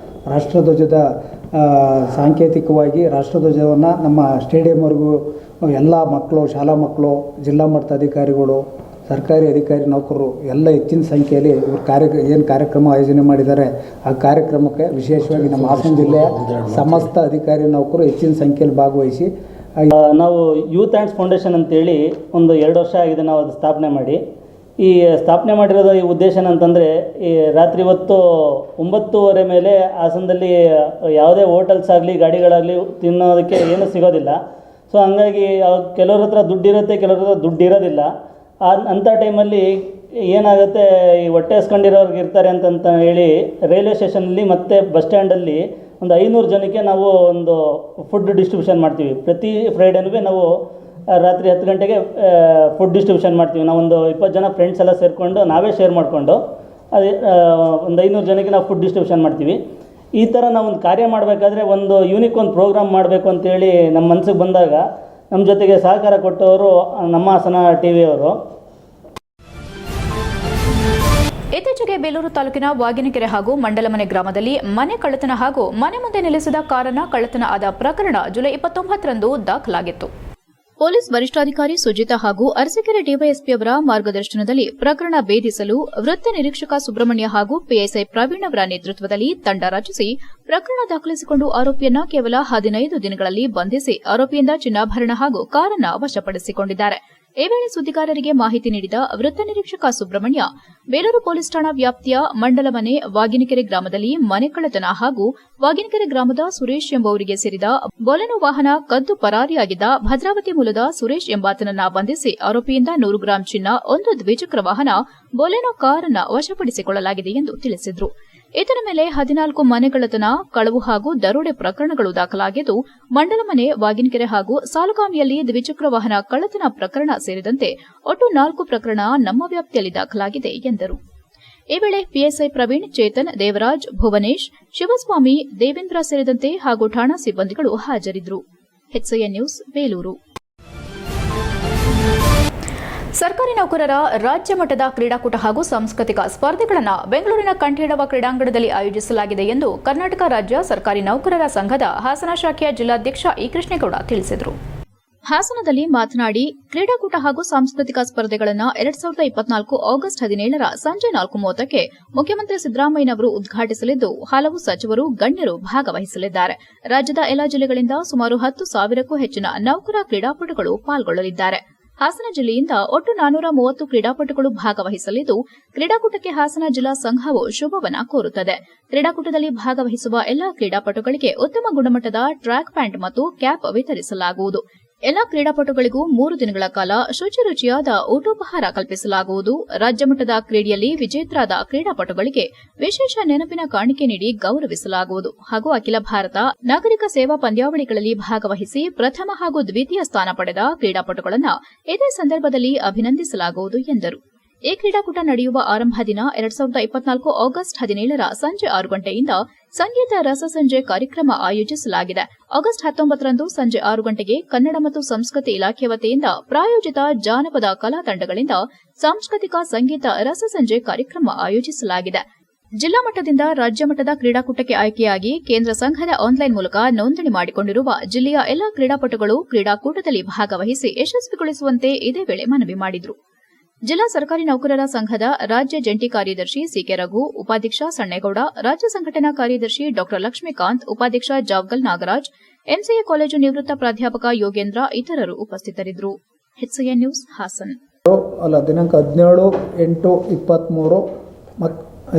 ರಾಷ್ಟ್ರಧ್ವಜದ ಸಾಂಕೇತಿಕವಾಗಿ ರಾಷ್ಟ್ರಧ್ವಜವನ್ನು ನಮ್ಮ ಸ್ಟೇಡಿಯಂವರೆಗೂ ಎಲ್ಲ ಮಕ್ಕಳು, ಶಾಲಾ ಮಕ್ಕಳು, ಜಿಲ್ಲಾ ಮಟ್ಟದ ಅಧಿಕಾರಿಗಳು, ಸರ್ಕಾರಿ ಅಧಿಕಾರಿ ನೌಕರರು ಎಲ್ಲ ಹೆಚ್ಚಿನ ಸಂಖ್ಯೆಯಲ್ಲಿ ಇವರು ಏನು ಕಾರ್ಯಕ್ರಮ ಆಯೋಜನೆ ಮಾಡಿದ್ದಾರೆ ಆ ಕಾರ್ಯಕ್ರಮಕ್ಕೆ ವಿಶೇಷವಾಗಿ ನಮ್ಮ ಹಾಸನ ಜಿಲ್ಲೆಯ ಸಮಸ್ತ ಅಧಿಕಾರಿ ನೌಕರರು ಹೆಚ್ಚಿನ ಸಂಖ್ಯೆಯಲ್ಲಿ ಭಾಗವಹಿಸಿ ನಾವು ಯೂತ್ ಹ್ಯಾಂಡ್ಸ್ ಫೌಂಡೇಶನ್ ಅಂತೇಳಿ ಒಂದು 2 ವರ್ಷ ಆಗಿದೆ ನಾವು ಅದು ಸ್ಥಾಪನೆ ಮಾಡಿ. ಈ ಸ್ಥಾಪನೆ ಮಾಡಿರೋದು ಈ ಉದ್ದೇಶ ಏನಂತಂದರೆ, ಈ ರಾತ್ರಿ ಹೊತ್ತು 9:30 ಮೇಲೆ ಹಾಸನದಲ್ಲಿ ಯಾವುದೇ ಹೋಟೆಲ್ಸ್ ಆಗಲಿ ಗಾಡಿಗಳಾಗಲಿ ತಿನ್ನೋದಕ್ಕೆ ಏನೂ ಸಿಗೋದಿಲ್ಲ. ಸೊ ಹಂಗಾಗಿ ಕೆಲವ್ರ ಹತ್ರ ದುಡ್ಡಿರುತ್ತೆ, ಕೆಲವ್ರ ಹತ್ರ ದುಡ್ಡಿರೋದಿಲ್ಲ. ಅಂಥ ಟೈಮಲ್ಲಿ ಏನಾಗುತ್ತೆ, ಈ ಹೊಟ್ಟೆ ಹಸ್ಕೊಂಡಿರೋರ್ಗೆ ಇರ್ತಾರೆ ಅಂತ ಹೇಳಿ ರೈಲ್ವೆ ಸ್ಟೇಷನಲ್ಲಿ ಮತ್ತು ಬಸ್ ಸ್ಟ್ಯಾಂಡಲ್ಲಿ ಒಂದು 500 ಜನಕ್ಕೆ ನಾವು ಒಂದು ಫುಡ್ ಡಿಸ್ಟ್ರಿಬ್ಯೂಷನ್ ಮಾಡ್ತೀವಿ. ಪ್ರತಿ ಫ್ರೈಡೇನೂ ನಾವು ರಾತ್ರಿ 10 ಗಂಟೆಗೆ ಫುಡ್ ಡಿಸ್ಟ್ರಿಬ್ಯೂಷನ್ ಮಾಡ್ತೀವಿ. ನಾವೊಂದು 20 ಜನ ಫ್ರೆಂಡ್ಸ್ ಎಲ್ಲ ಸೇರಿಕೊಂಡು ನಾವೇ ಶೇರ್ ಮಾಡಿಕೊಂಡು ಅದೇ ಒಂದು 500 ಜನಕ್ಕೆ ನಾವು ಫುಡ್ ಡಿಸ್ಟ್ರಿಬ್ಯೂಷನ್ ಮಾಡ್ತೀವಿ. ಈ ಥರ ನಾವೊಂದು ಕಾರ್ಯ ಮಾಡಬೇಕಾದ್ರೆ ಒಂದು ಯೂನಿಕ್ ಒಂದು ಪ್ರೋಗ್ರಾಮ್ ಮಾಡಬೇಕು ಅಂತೇಳಿ ನಮ್ಮ ಮನಸ್ಸಿಗೆ ಬಂದಾಗ ನಮ್ಮ ಜೊತೆಗೆ ಸಹಕಾರ ಕೊಟ್ಟವರು ನಮ್ಮ ಹಾಸನ ಟಿವಿಯವರು. ಇತ್ತೀಚೆಗೆ ಬೇಲೂರು ತಾಲೂಕಿನ ವಾಗಿನಕೆರೆ ಹಾಗೂ ಮಂಡಲಮನೆ ಗ್ರಾಮದಲ್ಲಿ ಮನೆ ಕಳ್ಳತನ ಹಾಗೂ ಮನೆ ಮುಂದೆ ನಿಲ್ಲಿಸಿದ ಕಾರನ್ನ ಕಳ್ಳತನ ಆದ ಪ್ರಕರಣ ಜುಲೈ 29ರಂದು ದಾಖಲಾಗಿತ್ತು. ಪೊಲೀಸ್ ವರಿಷ್ಠಾಧಿಕಾರಿ ಸುಜಿತಾ ಹಾಗೂ ಅರಸೀಕೆರೆ ಡಿವೈಎಸ್ಪಿ ಅವರ ಮಾರ್ಗದರ್ಶನದಲ್ಲಿ ಪ್ರಕರಣ ಭೇದಿಸಲು ವೃತ್ತ ನಿರೀಕ್ಷಕ ಸುಬ್ರಹ್ಮಣ್ಯ ಹಾಗೂ ಪಿಎಸ್ಐ ಪ್ರವೀಣ್ ಅವರ ನೇತೃತ್ವದಲ್ಲಿ ತಂಡ ರಚಿಸಿ ಪ್ರಕರಣ ದಾಖಲಿಸಿಕೊಂಡು ಆರೋಪಿಯನ್ನ ಕೇವಲ 15 ದಿನಗಳಲ್ಲಿ ಬಂಧಿಸಿ ಆರೋಪಿಯಿಂದ ಚಿನ್ನಾಭರಣ ಹಾಗೂ ಕಾರನ್ನ ವಶಪಡಿಸಿಕೊಂಡಿದ್ದಾರೆ. ಈ ವೇಳೆ ಸುದ್ದಿಗಾರರಿಗೆ ಮಾಹಿತಿ ನೀಡಿದ ವೃತ್ತ ನಿರೀಕ್ಷಕ ಸುಬ್ರಹ್ಮಣ್ಯ, ಬೇಲೂರು ಪೊಲೀಸ್ ಠಾಣಾ ವ್ಯಾಪ್ತಿಯ ಮಂಡಲಮನೆ ವಾಗಿನಕೆರೆ ಗ್ರಾಮದಲ್ಲಿ ಮನೆ ಕಳ್ಳತನ ಹಾಗೂ ವಾಗಿನಕೆರೆ ಗ್ರಾಮದ ಸುರೇಶ್ ಎಂಬುವರಿಗೆ ಸೇರಿದ ಬೊಲೆನೋ ವಾಹನ ಕದ್ದು ಪರಾರಿಯಾಗಿದ್ದ ಭದ್ರಾವತಿ ಮೂಲದ ಸುರೇಶ್ ಎಂಬಾತನನ್ನ ಬಂಧಿಸಿ ಆರೋಪಿಯಿಂದ 100 ಗ್ರಾಂ ಚಿನ್ನ, 1 ದ್ವಿಚಕ್ರ ವಾಹನ, ಬೊಲೆನೋ ಕಾರನ್ನ ವಶಪಡಿಸಿಕೊಳ್ಳಲಾಗಿದೆ ಎಂದು ತಿಳಿಸಿದರು. ಇದರ ಮೇಲೆ 14 ಮನೆ ಕಳ್ಳತನ, ಕಳವು ಹಾಗೂ ದರೋಡೆ ಪ್ರಕರಣಗಳು ದಾಖಲಾಗಿದ್ದು, ಮಂಡಲಮನೆ, ವಾಗಿನಕೆರೆ ಹಾಗೂ ಸಾಲಗಾಮಿಯಲ್ಲಿ ದ್ವಿಚಕ್ರ ವಾಹನ ಕಳ್ಳತನ ಪ್ರಕರಣ ಸೇರಿದಂತೆ ಒಟ್ಟು 4 ಪ್ರಕರಣ ನಮ್ಮ ವ್ಯಾಪ್ತಿಯಲ್ಲಿ ದಾಖಲಾಗಿದೆ ಎಂದರು. ಈ ವೇಳೆ ಪಿಎಸ್ಐ ಪ್ರವೀಣ್, ಚೇತನ್, ದೇವರಾಜ್, ಭುವನೇಶ್, ಶಿವಸ್ವಾಮಿ, ದೇವೇಂದ್ರ ಸೇರಿದಂತೆ ಹಾಗೂ ಠಾಣಾ ಸಿಬ್ಬಂದಿಗಳು ಹಾಜರಿದ್ದರು. HCN news, Belur. ಸರ್ಕಾರಿ ನೌಕರರ ರಾಜ್ಯ ಮಟ್ಟದ ಕ್ರೀಡಾಕೂಟ ಹಾಗೂ ಸಾಂಸ್ಕೃತಿಕ ಸ್ಪರ್ಧೆಗಳನ್ನು ಬೆಂಗಳೂರಿನ ಕಂಠೀರವ ಕ್ರೀಡಾಂಗಣದಲ್ಲಿ ಆಯೋಜಿಸಲಾಗಿದೆ ಎಂದು ಕರ್ನಾಟಕ ರಾಜ್ಯ ಸರ್ಕಾರಿ ನೌಕರರ ಸಂಘದ ಹಾಸನ ಶಾಖೆಯ ಜಿಲ್ಲಾಧ್ಯಕ್ಷ ಇ ಕೃಷ್ಣೇಗೌಡ ತಿಳಿಸಿದರು. ಹಾಸನದಲ್ಲಿ ಮಾತನಾಡಿ, ಕ್ರೀಡಾಕೂಟ ಹಾಗೂ ಸಾಂಸ್ಕೃತಿಕ ಸ್ಪರ್ಧೆಗಳನ್ನು 2024 ಆಗಸ್ಟ್ 17ರ ಸಂಜೆ 4:30ಕ್ಕೆ ಮುಖ್ಯಮಂತ್ರಿ ಸಿದ್ದರಾಮಯ್ಯನವರು ಉದ್ಘಾಟಿಸಲಿದ್ದು, ಹಲವು ಸಚಿವರು, ಗಣ್ಯರು ಭಾಗವಹಿಸಲಿದ್ದಾರೆ. ರಾಜ್ಯದ ಎಲ್ಲಾ ಜಿಲ್ಲೆಗಳಿಂದ ಸುಮಾರು 10,000ಕ್ಕೂ ಹೆಚ್ಚಿನ ನೌಕರ ಕ್ರೀಡಾಪಟುಗಳು ಪಾಲ್ಗೊಳ್ಳಲಿದ್ದಾರೆ. ಹಾಸನ ಜಿಲ್ಲೆಯಿಂದ ಒಟ್ಟು 430 ಕ್ರೀಡಾಪಟುಗಳು ಭಾಗವಹಿಸಲಿದ್ದು, ಕ್ರೀಡಾಕೂಟಕ್ಕೆ ಹಾಸನ ಜಿಲ್ಲಾ ಸಂಘವು ಶುಭವನ್ನ ಕೋರುತ್ತದೆ. ಕ್ರೀಡಾಕೂಟದಲ್ಲಿ ಭಾಗವಹಿಸುವ ಎಲ್ಲಾ ಕ್ರೀಡಾಪಟುಗಳಿಗೆ ಉತ್ತಮ ಗುಣಮಟ್ಟದ ಟ್ರ್ಯಾಕ್ ಪ್ಯಾಂಟ್ ಮತ್ತು ಕ್ಯಾಪ್ ವಿತರಿಸಲಾಗುವುದು. ಎಲ್ಲಾ ಕ್ರೀಡಾಪಟುಗಳಿಗೂ 3 ದಿನಗಳ ಕಾಲ ಶುಚಿರುಚಿಯಾದ ಊಟೋಪಹಾರ ಕಲ್ಪಿಸಲಾಗುವುದು. ರಾಜ್ಯಮಟ್ಟದ ಕ್ರೀಡೆಯಲ್ಲಿ ವಿಜೇತರಾದ ಕ್ರೀಡಾಪಟುಗಳಿಗೆ ವಿಶೇಷ ನೆನಪಿನ ಕಾಣಿಕೆ ನೀಡಿ ಗೌರವಿಸಲಾಗುವುದು ಹಾಗೂ ಅಖಿಲ ಭಾರತ ನಾಗರಿಕ ಸೇವಾ ಪಂದ್ಯಾವಳಿಗಳಲ್ಲಿ ಭಾಗವಹಿಸಿ ಪ್ರಥಮ ಹಾಗೂ ದ್ವಿತೀಯ ಸ್ಥಾನ ಪಡೆದ ಕ್ರೀಡಾಪಟುಗಳನ್ನು ಇದೇ ಸಂದರ್ಭದಲ್ಲಿ ಅಭಿನಂದಿಸಲಾಗುವುದು ಎಂದರು. ಈ ಕ್ರೀಡಾಕೂಟ ನಡೆಯುವ ಆರಂಭ ದಿನ 2024 ಆಗಸ್ಟ್ 17ರ ಸಂಜೆ 6 ಗಂಟೆಯಿಂದ ಸಂಗೀತ ರಸಸಂಜೆ ಕಾರ್ಯಕ್ರಮ ಆಯೋಜಿಸಲಾಗಿದೆ. ಆಗಸ್ಟ್ 19ರಂದು ಸಂಜೆ 6 ಗಂಟೆಗೆ ಕನ್ನಡ ಮತ್ತು ಸಂಸ್ಕೃತಿ ಇಲಾಖೆ ವತಿಯಿಂದ ಪ್ರಾಯೋಜಿತ ಜಾನಪದ ಕಲಾ ತಂಡಗಳಿಂದ ಸಾಂಸ್ಕೃತಿಕ ಸಂಗೀತ ರಸಸಂಜೆ ಕಾರ್ಯಕ್ರಮ ಆಯೋಜಿಸಲಾಗಿದೆ. ಜಿಲ್ಲಾ ಮಟ್ಟದಿಂದ ರಾಜ್ಯ ಮಟ್ಟದ ಕ್ರೀಡಾಕೂಟಕ್ಕೆ ಆಯ್ಕೆಯಾಗಿ ಕೇಂದ್ರ ಸಂಘದ ಆನ್ಲೈನ್ ಮೂಲಕ ನೋಂದಣಿ ಮಾಡಿಕೊಂಡಿರುವ ಜಿಲ್ಲೆಯ ಎಲ್ಲಾ ಕ್ರೀಡಾಪಟುಗಳು ಕ್ರೀಡಾಕೂಟದಲ್ಲಿ ಭಾಗವಹಿಸಿ ಯಶಸ್ವಿಗೊಳಿಸುವಂತೆ ಇದೇ ವೇಳೆ ಮನವಿ ಮಾಡಿದರು. ಜಿಲ್ಲಾ ಸರ್ಕಾರಿ ನೌಕರರ ಸಂಘದ ರಾಜ್ಯ ಜಂಟಿ ಕಾರ್ಯದರ್ಶಿ ಸಿಕೆ ರಘು, ಉಪಾಧ್ಯಕ್ಷ ಸಣ್ಣೇಗೌಡ, ರಾಜ್ಯ ಸಂಘಟನಾ ಕಾರ್ಯದರ್ಶಿ ಡಾ ಲಕ್ಷ್ಮೀಕಾಂತ್, ಉಪಾಧ್ಯಕ್ಷ ಜಾವಗಲ್ ನಾಗರಾಜ್, ಎಂಸಿಎ ಕಾಲೇಜು ನಿವೃತ್ತ ಪ್ರಾಧ್ಯಾಪಕ ಯೋಗೇಂದ್ರ ಇತರರು ಉಪಸ್ಥಿತರಿದ್ದರು. HCN news, Hassan. ದಿನಾಂಕ 17/8/23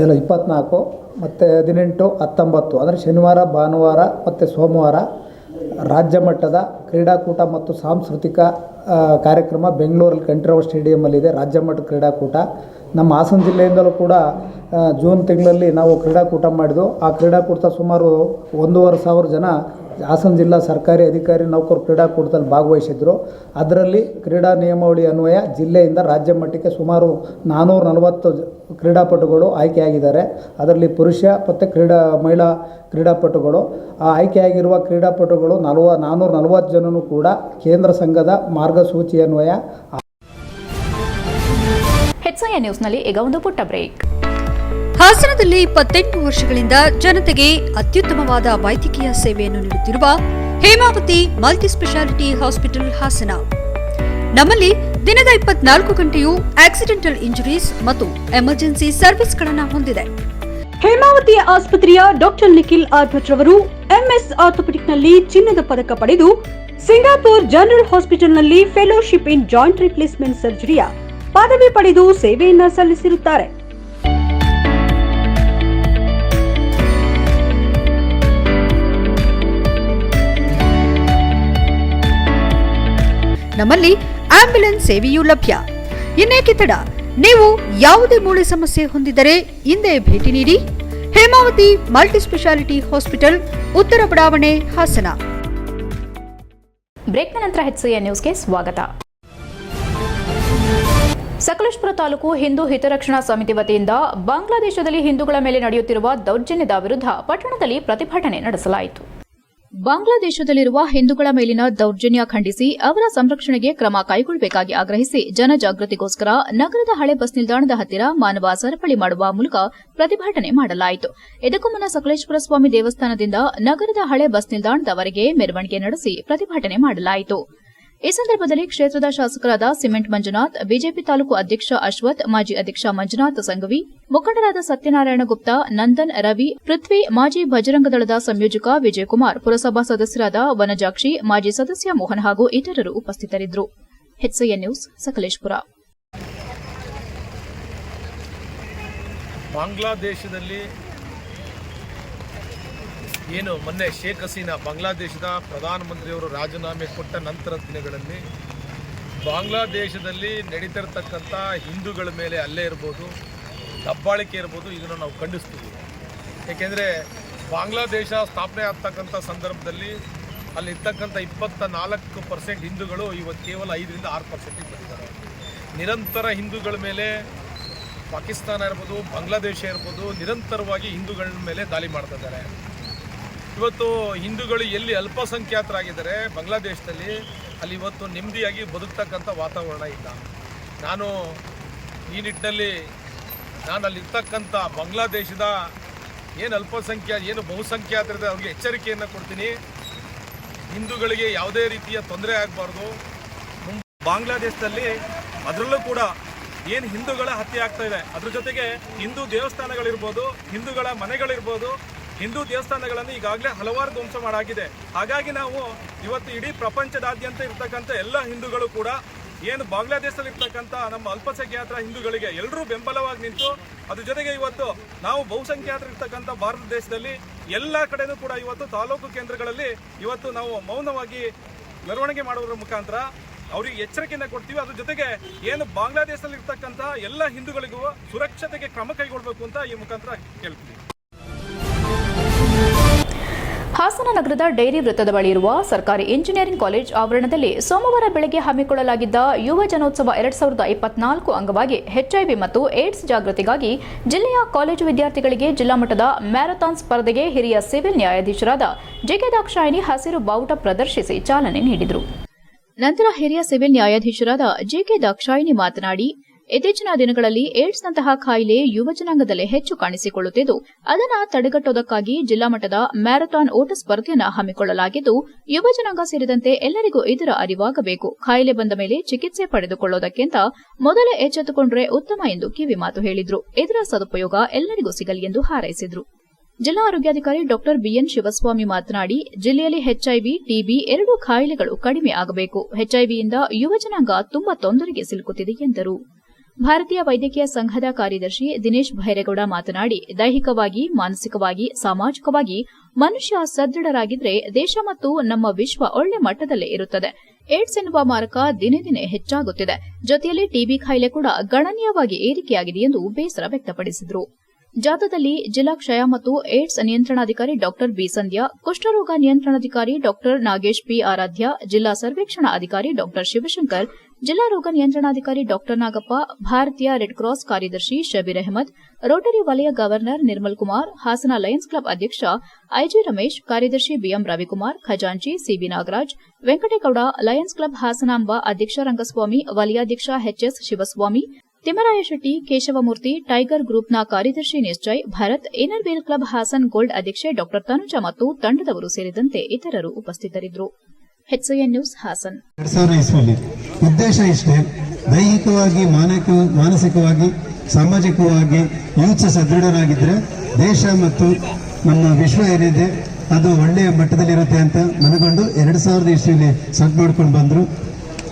24 ಮತ್ತು 18, 19 ಅಂದರೆ ಶನಿವಾರ, ಭಾನುವಾರ ಮತ್ತು ಸೋಮವಾರ ರಾಜ್ಯ ಮಟ್ಟದ ಕ್ರೀಡಾಕೂಟ ಮತ್ತು ಸಾಂಸ್ಕೃತಿಕ ಕಾರ್ಯಕ್ರಮ ಬೆಂಗಳೂರಲ್ಲಿ ಕಂಠೀರವ ಸ್ಟೇಡಿಯಮಲ್ಲಿದೆ. ರಾಜ್ಯ ಮಟ್ಟದ ಕ್ರೀಡಾಕೂಟ ನಮ್ಮ ಹಾಸನ ಜಿಲ್ಲೆಯಿಂದಲೂ ಕೂಡ ಜೂನ್ ತಿಂಗಳಲ್ಲಿ ನಾವು ಕ್ರೀಡಾಕೂಟ ಮಾಡಿದ್ದು. ಆ ಕ್ರೀಡಾಕೂಟ ಸುಮಾರು 1,500 ಜನ ಹಾಸನ ಜಿಲ್ಲಾ ಸರ್ಕಾರಿ ಅಧಿಕಾರಿ ನೌಕರರು ಕ್ರೀಡಾಕೂಟದಲ್ಲಿ ಭಾಗವಹಿಸಿದ್ರು. ಅದರಲ್ಲಿ ಕ್ರೀಡಾ ನಿಯಮಾವಳಿ ಅನ್ವಯ ಜಿಲ್ಲೆಯಿಂದ ರಾಜ್ಯ ಮಟ್ಟಕ್ಕೆ ಸುಮಾರು 440 ಕ್ರೀಡಾಪಟುಗಳು ಆಯ್ಕೆಯಾಗಿದ್ದಾರೆ. ಅದರಲ್ಲಿ ಪುರುಷ ಮತ್ತು ಮಹಿಳಾ ಕ್ರೀಡಾಪಟುಗಳು. ಆ ಆಯ್ಕೆಯಾಗಿರುವ ಕ್ರೀಡಾಪಟುಗಳು 440 ಜನನೂ ಕೂಡ ಕೇಂದ್ರ ಸಂಘದ ಮಾರ್ಗಸೂಚಿ ಅನ್ವಯ. HCN ನ್ಯೂಸ್ನಲ್ಲಿ ಈಗ ಒಂದು ಪುಟ್ಟ ಬ್ರೇಕ್. ಹಾಸನದಲ್ಲಿ 28 ವರ್ಷಗಳಿಂದ ಜನತೆಗೆ ಅತ್ಯುತ್ತಮವಾದ ವೈದ್ಯಕೀಯ ಸೇವೆಯನ್ನು ನೀಡುತ್ತಿರುವ Hemavathi multi speciality hospital Hassan. ನಮ್ಮಲ್ಲಿ ದಿನದ 24 ಗಂಟೆಯೂ ಆಕ್ಸಿಡೆಂಟಲ್ ಇಂಜುರೀಸ್ ಮತ್ತು ಎಮರ್ಜೆನ್ಸಿ ಸರ್ವಿಸ್ಗಳನ್ನು ಹೊಂದಿದೆ. ಹೇಮಾವತಿ ಆಸ್ಪತ್ರೆಯ ಡಾಕ್ಟರ್ ನಿಖಿಲ್ ಆರ್ ಭಟ್ ರವರು ಎಂಎಸ್ ಆರ್ಥೋಪೆಡಿಕ್ನಲ್ಲಿ ಚಿನ್ನದ ಪದಕ ಪಡೆದು ಸಿಂಗಾಪುರ್ ಜನರಲ್ ಹಾಸ್ಪಿಟಲ್ನಲ್ಲಿ ಫೆಲೋಶಿಪ್ ಇನ್ ಜಾಯಿಂಟ್ ರಿಪ್ಲೇಸ್ಮೆಂಟ್ ಸರ್ಜರಿಯ ಪದವಿ ಪಡೆದು ಸೇವೆಯನ್ನ ಸಲ್ಲಿಸಿರುತ್ತಾರೆ. ನಮ್ಮಲ್ಲಿ ಆಂಬ್ಯುಲೆನ್ಸ್ ಸೇವೆಯೂ ಲಭ್ಯ. ಇನ್ನೇಕೆ ತಡ? ನೀವು ಯಾವುದೇ ಮೂಳೆ ಸಮಸ್ಯೆ ಹೊಂದಿದರೆ ಹಿಂದೆ ಭೇಟಿ ನೀಡಿ. ಹೇಮಾವತಿ ಮಲ್ಟಿ ಸ್ಪೆಷಾಲಿಟಿ ಹಾಸ್ಪಿಟಲ್, ಉತ್ತರ ಬಡಾವಣೆ, ಹಾಸನ. ಬ್ರೇಕ್ನ ನಂತರ HCN ನ್ಯೂಸ್ಗೆ ಸ್ವಾಗತ. ಸಕಲೇಶಪುರ ತಾಲೂಕು ಹಿಂದೂ ಹಿತರಕ್ಷಣಾ ಸಮಿತಿ ವತಿಯಿಂದ ಬಾಂಗ್ಲಾದೇಶದಲ್ಲಿ ಹಿಂದೂಗಳ ಮೇಲೆ ನಡೆಯುತ್ತಿರುವ ದೌರ್ಜನ್ಯದ ವಿರುದ್ಧ ಪಟ್ಟಣದಲ್ಲಿ ಪ್ರತಿಭಟನೆ ನಡೆಸಲಾಯಿತು. ಬಾಂಗ್ಲಾದೇಶದಲ್ಲಿರುವ ಹಿಂದೂಗಳ ಮೇಲಿನ ದೌರ್ಜನ್ಯ ಖಂಡಿಸಿ ಅವರ ಸಂರಕ್ಷಣೆಗೆ ಕ್ರಮ ಕೈಗೊಳ್ಳಬೇಕಾಗಿ ಆಗ್ರಹಿಸಿ ಜನಜಾಗೃತಿಗೋಸ್ಕರ ನಗರದ ಹಳೆ ಬಸ್ ನಿಲ್ದಾಣದ ಹತ್ತಿರ ಮಾನವ ಸರಪಳಿ ಮಾಡುವ ಮೂಲಕ ಪ್ರತಿಭಟನೆ ಮಾಡಲಾಯಿತು. ಇದಕ್ಕೂ ಮುನ್ನ ಸಕಲೇಶಪುರ ಸ್ವಾಮಿ ದೇವಸ್ಥಾನದಿಂದ ನಗರದ ಹಳೆ ಬಸ್ ನಿಲ್ದಾಣದವರೆಗೆ ಮೆರವಣಿಗೆ ನಡೆಸಿ ಪ್ರತಿಭಟನೆ ಮಾಡಲಾಯಿತು. ಈ ಸಂದರ್ಭದಲ್ಲಿ ಕ್ಷೇತ್ರದ ಶಾಸಕರಾದ ಸಿಮೆಂಟ್ ಮಂಜುನಾಥ್, ಬಿಜೆಪಿ ತಾಲೂಕು ಅಧ್ಯಕ್ಷ ಅಶ್ವಥ್, ಮಾಜಿ ಅಧ್ಯಕ್ಷ ಮಂಜುನಾಥ್ ಸಂಘವಿ, ಮುಖಂಡರಾದ ಸತ್ಯನಾರಾಯಣ ಗುಪ್ತಾ, ನಂದನ್, ರವಿ, ಪೃಥ್ವಿ, ಮಾಜಿ ಬಜರಂಗ ದಳದ ಸಂಯೋಜಕ ವಿಜಯಕುಮಾರ್, ಪುರಸಭಾ ಸದಸ್ಯರಾದ ವನಜಾಕ್ಷಿ, ಮಾಜಿ ಸದಸ್ಯ ಮೋಹನ್ ಹಾಗೂ ಇತರರು ಉಪಸ್ಥಿತರಿದ್ದರು. HCN news, Sakleshpur. ಬಾಂಗ್ಲಾದೇಶದಲ್ಲಿ ಏನು ಮೊನ್ನೆ ಶೇಖ್ ಹಸೀನಾ ಬಾಂಗ್ಲಾದೇಶದ ಪ್ರಧಾನಮಂತ್ರಿಯವರು ರಾಜೀನಾಮೆ ಕೊಟ್ಟ ನಂತರದ ದಿನಗಳಲ್ಲಿ ಬಾಂಗ್ಲಾದೇಶದಲ್ಲಿ ನಡೀತಿರ್ತಕ್ಕಂಥ ಹಿಂದೂಗಳ ಮೇಲೆ ಹಲ್ಲೆ ಇರ್ಬೋದು, ದಬ್ಬಾಳಿಕೆ ಇರ್ಬೋದು, ಇದನ್ನು ನಾವು ಖಂಡಿಸ್ತೀವಿ. ಏಕೆಂದರೆ ಬಾಂಗ್ಲಾದೇಶ ಸ್ಥಾಪನೆ ಆಗ್ತಕ್ಕಂಥ ಸಂದರ್ಭದಲ್ಲಿ ಅಲ್ಲಿರ್ತಕ್ಕಂಥ 24% ಹಿಂದೂಗಳು ಇವತ್ತು ಕೇವಲ 5ರಿಂದ 6% ಬಂದಿದ್ದಾರೆ. ನಿರಂತರ ಹಿಂದೂಗಳ ಮೇಲೆ ಪಾಕಿಸ್ತಾನ ಇರ್ಬೋದು, ಬಾಂಗ್ಲಾದೇಶ ಇರ್ಬೋದು, ನಿರಂತರವಾಗಿ ಹಿಂದೂಗಳ ಮೇಲೆ ದಾಳಿ ಮಾಡ್ತಾ ಇದ್ದಾರೆ. ಇವತ್ತು ಹಿಂದೂಗಳು ಎಲ್ಲಿ ಅಲ್ಪಸಂಖ್ಯಾತರಾಗಿದ್ದಾರೆ ಬಾಂಗ್ಲಾದೇಶದಲ್ಲಿ, ಅಲ್ಲಿ ಇವತ್ತು ನೆಮ್ಮದಿಯಾಗಿ ಬದುಕ್ತಕ್ಕಂಥ ವಾತಾವರಣ ಇಲ್ಲ. ನಾನು ಈ ನಿಟ್ಟಿನಲ್ಲಿ ಅಲ್ಲಿರ್ತಕ್ಕಂಥ ಬಾಂಗ್ಲಾದೇಶದ ಏನು ಬಹುಸಂಖ್ಯಾತರಿದೆ ಅವ್ರಿಗೆ ಎಚ್ಚರಿಕೆಯನ್ನು ಕೊಡ್ತೀನಿ. ಹಿಂದೂಗಳಿಗೆ ಯಾವುದೇ ರೀತಿಯ ತೊಂದರೆ ಆಗಬಾರ್ದು. ಬಾಂಗ್ಲಾದೇಶದಲ್ಲಿ ಅದರಲ್ಲೂ ಕೂಡ ಏನು ಹಿಂದೂಗಳ ಹತ್ಯೆ ಆಗ್ತಾ ಇದೆ, ಅದ್ರ ಜೊತೆಗೆ ಹಿಂದೂ ದೇವಸ್ಥಾನಗಳಿರ್ಬೋದು, ಹಿಂದೂಗಳ ಮನೆಗಳಿರ್ಬೋದು, ಹಿಂದೂ ದೇವಸ್ಥಾನಗಳನ್ನು ಈಗಾಗಲೇ ಹಲವಾರು ಧ್ವಂಸ ಮಾಡಾಗಿದೆ. ಹಾಗಾಗಿ ನಾವು ಇವತ್ತು ಇಡೀ ಪ್ರಪಂಚದಾದ್ಯಂತ ಇರ್ತಕ್ಕಂಥ ಎಲ್ಲ ಹಿಂದೂಗಳು ಕೂಡ ಏನು ಬಾಂಗ್ಲಾದೇಶದಲ್ಲಿ ಇರ್ತಕ್ಕಂಥ ನಮ್ಮ ಅಲ್ಪಸಂಖ್ಯಾತರ ಹಿಂದೂಗಳಿಗೆ ಎಲ್ಲರೂ ಬೆಂಬಲವಾಗಿ ನಿಂತು, ಅದ್ರ ಜೊತೆಗೆ ಇವತ್ತು ನಾವು ಬಹುಸಂಖ್ಯಾತರು ಇರ್ತಕ್ಕಂಥ ಭಾರತ ದೇಶದಲ್ಲಿ ಎಲ್ಲ ಕಡೆನೂ ಕೂಡ ಇವತ್ತು ತಾಲೂಕು ಕೇಂದ್ರಗಳಲ್ಲಿ ಇವತ್ತು ನಾವು ಮೌನವಾಗಿ ಮೆರವಣಿಗೆ ಮಾಡುವುದರ ಮುಖಾಂತರ ಅವರಿಗೆ ಎಚ್ಚರಿಕೆಯನ್ನು ಕೊಡ್ತೀವಿ. ಅದ್ರ ಜೊತೆಗೆ ಏನು ಬಾಂಗ್ಲಾದೇಶದಲ್ಲಿ ಇರ್ತಕ್ಕಂಥ ಎಲ್ಲ ಹಿಂದೂಗಳಿಗೂ ಸುರಕ್ಷತೆಗೆ ಕ್ರಮ ಕೈಗೊಳ್ಳಬೇಕು ಅಂತ ಈ ಮುಖಾಂತರ ಹೇಳ್ತೀವಿ. ಹಾಸನ ನಗರದ ಡೈರಿ ವೃತ್ತದ ಬಳಿ ಇರುವ ಸರ್ಕಾರಿ ಇಂಜಿನಿಯರಿಂಗ್ ಕಾಲೇಜ್ ಆವರಣದಲ್ಲಿ ಸೋಮವಾರ ಬೆಳಗ್ಗೆ ಹಮ್ಮಿಕೊಳ್ಳಲಾಗಿದ್ದ ಯುವ ಜನೋತ್ಸವ 2024 ಅಂಗವಾಗಿ HIV ಮತ್ತು ಏಡ್ಸ್ ಜಾಗೃತಿಗಾಗಿ ಜಿಲ್ಲೆಯ ಕಾಲೇಜು ವಿದ್ಯಾರ್ಥಿಗಳಿಗೆ ಜಿಲ್ಲಾ ಮಟ್ಟದ ಮ್ಯಾರಥಾನ್ ಸ್ಪರ್ಧೆಗೆ ಹಿರಿಯ ಸಿವಿಲ್ ನ್ಯಾಯಾಧೀಶರಾದ JK ದಾಕ್ಷಾಯಿಣಿ ಹಸಿರು ಬಾವುಟ ಪ್ರದರ್ಶಿಸಿ ಚಾಲನೆ ನೀಡಿದರು. ನಂತರ ಹಿರಿಯ ಸಿವಿಲ್ ನ್ಯಾಯಾಧೀಶರಾದ JK ದಾಕ್ಷಾಯಿಣಿ ಮಾತನಾಡಿ, ಇತ್ತೀಚಿನ ದಿನಗಳಲ್ಲಿ ಏಡ್ಸ್ನಂತಹ ಕಾಯಿಲೆ ಯುವ ಜನಾಂಗದಲ್ಲಿ ಹೆಚ್ಚು ಕಾಣಿಸಿಕೊಳ್ಳುತ್ತಿದ್ದು, ಅದನ್ನು ತಡೆಗಟ್ಟುವುದಕ್ಕಾಗಿ ಜಿಲ್ಲಾ ಮಟ್ಟದ ಮ್ಯಾರಥಾನ್ ಓಟ ಸ್ಪರ್ಧೆಯನ್ನು ಹಮ್ಮಿಕೊಳ್ಳಲಾಗಿದ್ದು, ಯುವ ಜನಾಂಗ ಸೇರಿದಂತೆ ಎಲ್ಲರಿಗೂ ಇದರ ಅರಿವಾಗಬೇಕು. ಕಾಯಿಲೆ ಬಂದ ಮೇಲೆ ಚಿಕಿತ್ಸೆ ಪಡೆದುಕೊಳ್ಳುವುದಕ್ಕಿಂತ ಮೊದಲೇ ಎಚ್ಚೆತ್ತುಕೊಂಡ್ರೆ ಉತ್ತಮ ಎಂದು ಕಿವಿಮಾತು ಹೇಳಿದರು. ಇದರ ಸದುಪಯೋಗ ಎಲ್ಲರಿಗೂ ಸಿಗಲಿ ಎಂದು ಹಾರೈಸಿದರು. ಜಿಲ್ಲಾ ಆರೋಗ್ಯಾಧಿಕಾರಿ ಡಾ BN ಶಿವಸ್ವಾಮಿ ಮಾತನಾಡಿ, ಜಿಲ್ಲೆಯಲ್ಲಿ HIV, TB ಎರಡೂ ಕಾಯಿಲೆಗಳು ಕಡಿಮೆ ಆಗಬೇಕು. HIVಯಿಂದ ಯುವ ಜನಾಂಗ ತುಂಬಾ ತೊಂದರೆಗೆ ಸಿಲುಕುತ್ತಿದೆ ಎಂದರು. ಭಾರತೀಯ ವೈದ್ಯಕೀಯ ಸಂಘದ ಕಾರ್ಯದರ್ಶಿ ದಿನೇಶ್ ಭೈರೇಗೌಡ ಮಾತನಾಡಿ, ದೈಹಿಕವಾಗಿ, ಮಾನಸಿಕವಾಗಿ, ಸಾಮಾಜಿಕವಾಗಿ ಮನುಷ್ಯ ಸದೃಢರಾಗಿದ್ರೆ ದೇಶ ಮತ್ತು ನಮ್ಮ ವಿಶ್ವ ಒಳ್ಳೆ ಮಟ್ಟದಲ್ಲೇ ಇರುತ್ತದೆ. ಏಡ್ಸ್ ಎನ್ನುವ ಮಾರಕ ದಿನೇ ದಿನೇ ಹೆಚ್ಚಾಗುತ್ತಿದೆ. ಜೊತೆಯಲ್ಲಿ TB ಕಾಯಿಲೆ ಕೂಡ ಗಣನೀಯವಾಗಿ ಏರಿಕೆಯಾಗಿದೆ ಎಂದು ಬೇಸರ ವ್ಯಕ್ತಪಡಿಸಿದರು. ಜಾಥಾದಲ್ಲಿ ಜಿಲ್ಲಾ ಕ್ಷಯ ಮತ್ತು ಏಡ್ಸ್ ನಿಯಂತ್ರಣಾಧಿಕಾರಿ ಡಾ ಬಿ ಸಂಧ್ಯಾ, ಕುಷ್ಠರೋಗ ನಿಯಂತ್ರಣಾಧಿಕಾರಿ ಡಾ ನಾಗೇಶ್ ಪಿ ಆರಾಧ್ಯ, ಜಿಲ್ಲಾ ಸರ್ವೇಕ್ಷಣಾ ಅಧಿಕಾರಿ ಡಾ ಶಿವಶಂಕರ್, ಜಿಲ್ಲಾ ರೋಗ ನಿಯಂತ್ರಣಾಧಿಕಾರಿ ಡಾ ನಾಗಪ್ಪ, ಭಾರತೀಯ ರೆಡ್ ಕ್ರಾಸ್ ಕಾರ್ಯದರ್ಶಿ ಶಬೀರ್ ಅಹಮದ್, ರೋಟರಿ ವಲಯ governor Nirmal Kumar, Hassan lions club ಅಧ್ಯಕ್ಷ IG ರಮೇಶ್, ಕಾರ್ಯದರ್ಶಿ BM ರವಿಕುಮಾರ್, ಖಜಾಂಚಿ CB Nagaraj, Venkategowda, lions club Hasanamba ಅಧ್ಯಕ್ಷ ರಂಗಸ್ವಾಮಿ, ವಲಯಾಧ್ಯಕ್ಷ HS ಶಿವಸ್ವಾಮಿ, ತಿಮ್ಮರಾಯ ಶೆಟ್ಟಿ, ಕೇಶವಮೂರ್ತಿ, ಟೈಗರ್ ಗ್ರೂಪ್ನ ಕಾರ್ಯದರ್ಶಿ Nischay, Bharath, inner wheel club Hassan gold ಅಧ್ಯಕ್ಷೆ ಡಾ ತನುಜಾ ಮತ್ತು ತಂಡದವರು ಸೇರಿದಂತೆ ಇತರರು ಉಪಸ್ಥಿತರಿದ್ದರು. HCN news, Haasan. 2020 ಉದ್ದೇಶ ಇಷ್ಟೇ, ದೈಹಿಕವಾಗಿ, ಮಾನಸಿಕವಾಗಿ, ಸಾಮಾಜಿಕವಾಗಿ ಯೂತ್ಸ್ ಸದೃಢರಾಗಿದ್ದರೆ ದೇಶ ಮತ್ತು ನಮ್ಮ ವಿಶ್ವ ಏನಿದೆ ಅದು ಒಳ್ಳೆಯ ಮಟ್ಟದಲ್ಲಿರುತ್ತೆ ಅಂತ ಮನಗೊಂಡು 2020 ಸೆಟ್ ಮಾಡ್ಕೊಂಡು ಬಂದರು.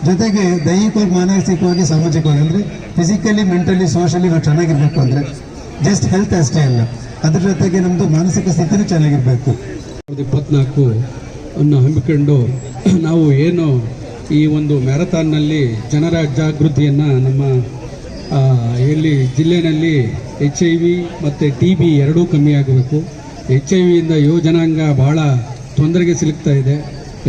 ಜೊತೆಗೆ ದೈಹಿಕವಾಗಿ, ಮಾನಸಿಕವಾಗಿ, ಸಾಮಾಜಿಕವಾಗಿ ಅಂದರೆ ಫಿಸಿಕಲಿ, ಮೆಂಟಲಿ, ಸೋಷಲಿ ನಾವು ಚೆನ್ನಾಗಿರ್ಬೇಕು. ಅಂದರೆ ಜಸ್ಟ್ ಹೆಲ್ತ್ ಅಷ್ಟೇ ಅಲ್ಲ, ಅದ್ರ ಜೊತೆಗೆ ನಮ್ಮದು ಮಾನಸಿಕ ಸ್ಥಿತಿನೂ ಚೆನ್ನಾಗಿರಬೇಕು. 2024 ಅನ್ನು ಹಮ್ಮಿಕೊಂಡು ನಾವು ಏನು ಈ ಒಂದು ಮ್ಯಾರಥಾನ್ನಲ್ಲಿ ಜನರ ಜಾಗೃತಿಯನ್ನು ನಮ್ಮ ಎಲ್ಲಿ ಜಿಲ್ಲೆಯಲ್ಲಿ HIV ಮತ್ತು TB ಎರಡೂ ಕಮ್ಮಿ ಆಗಬೇಕು. HIV ಯುವ ಜನಾಂಗ ಬಹಳ ತೊಂದರೆಗೆ ಸಿಲುಕ್ತಾ ಇದೆ.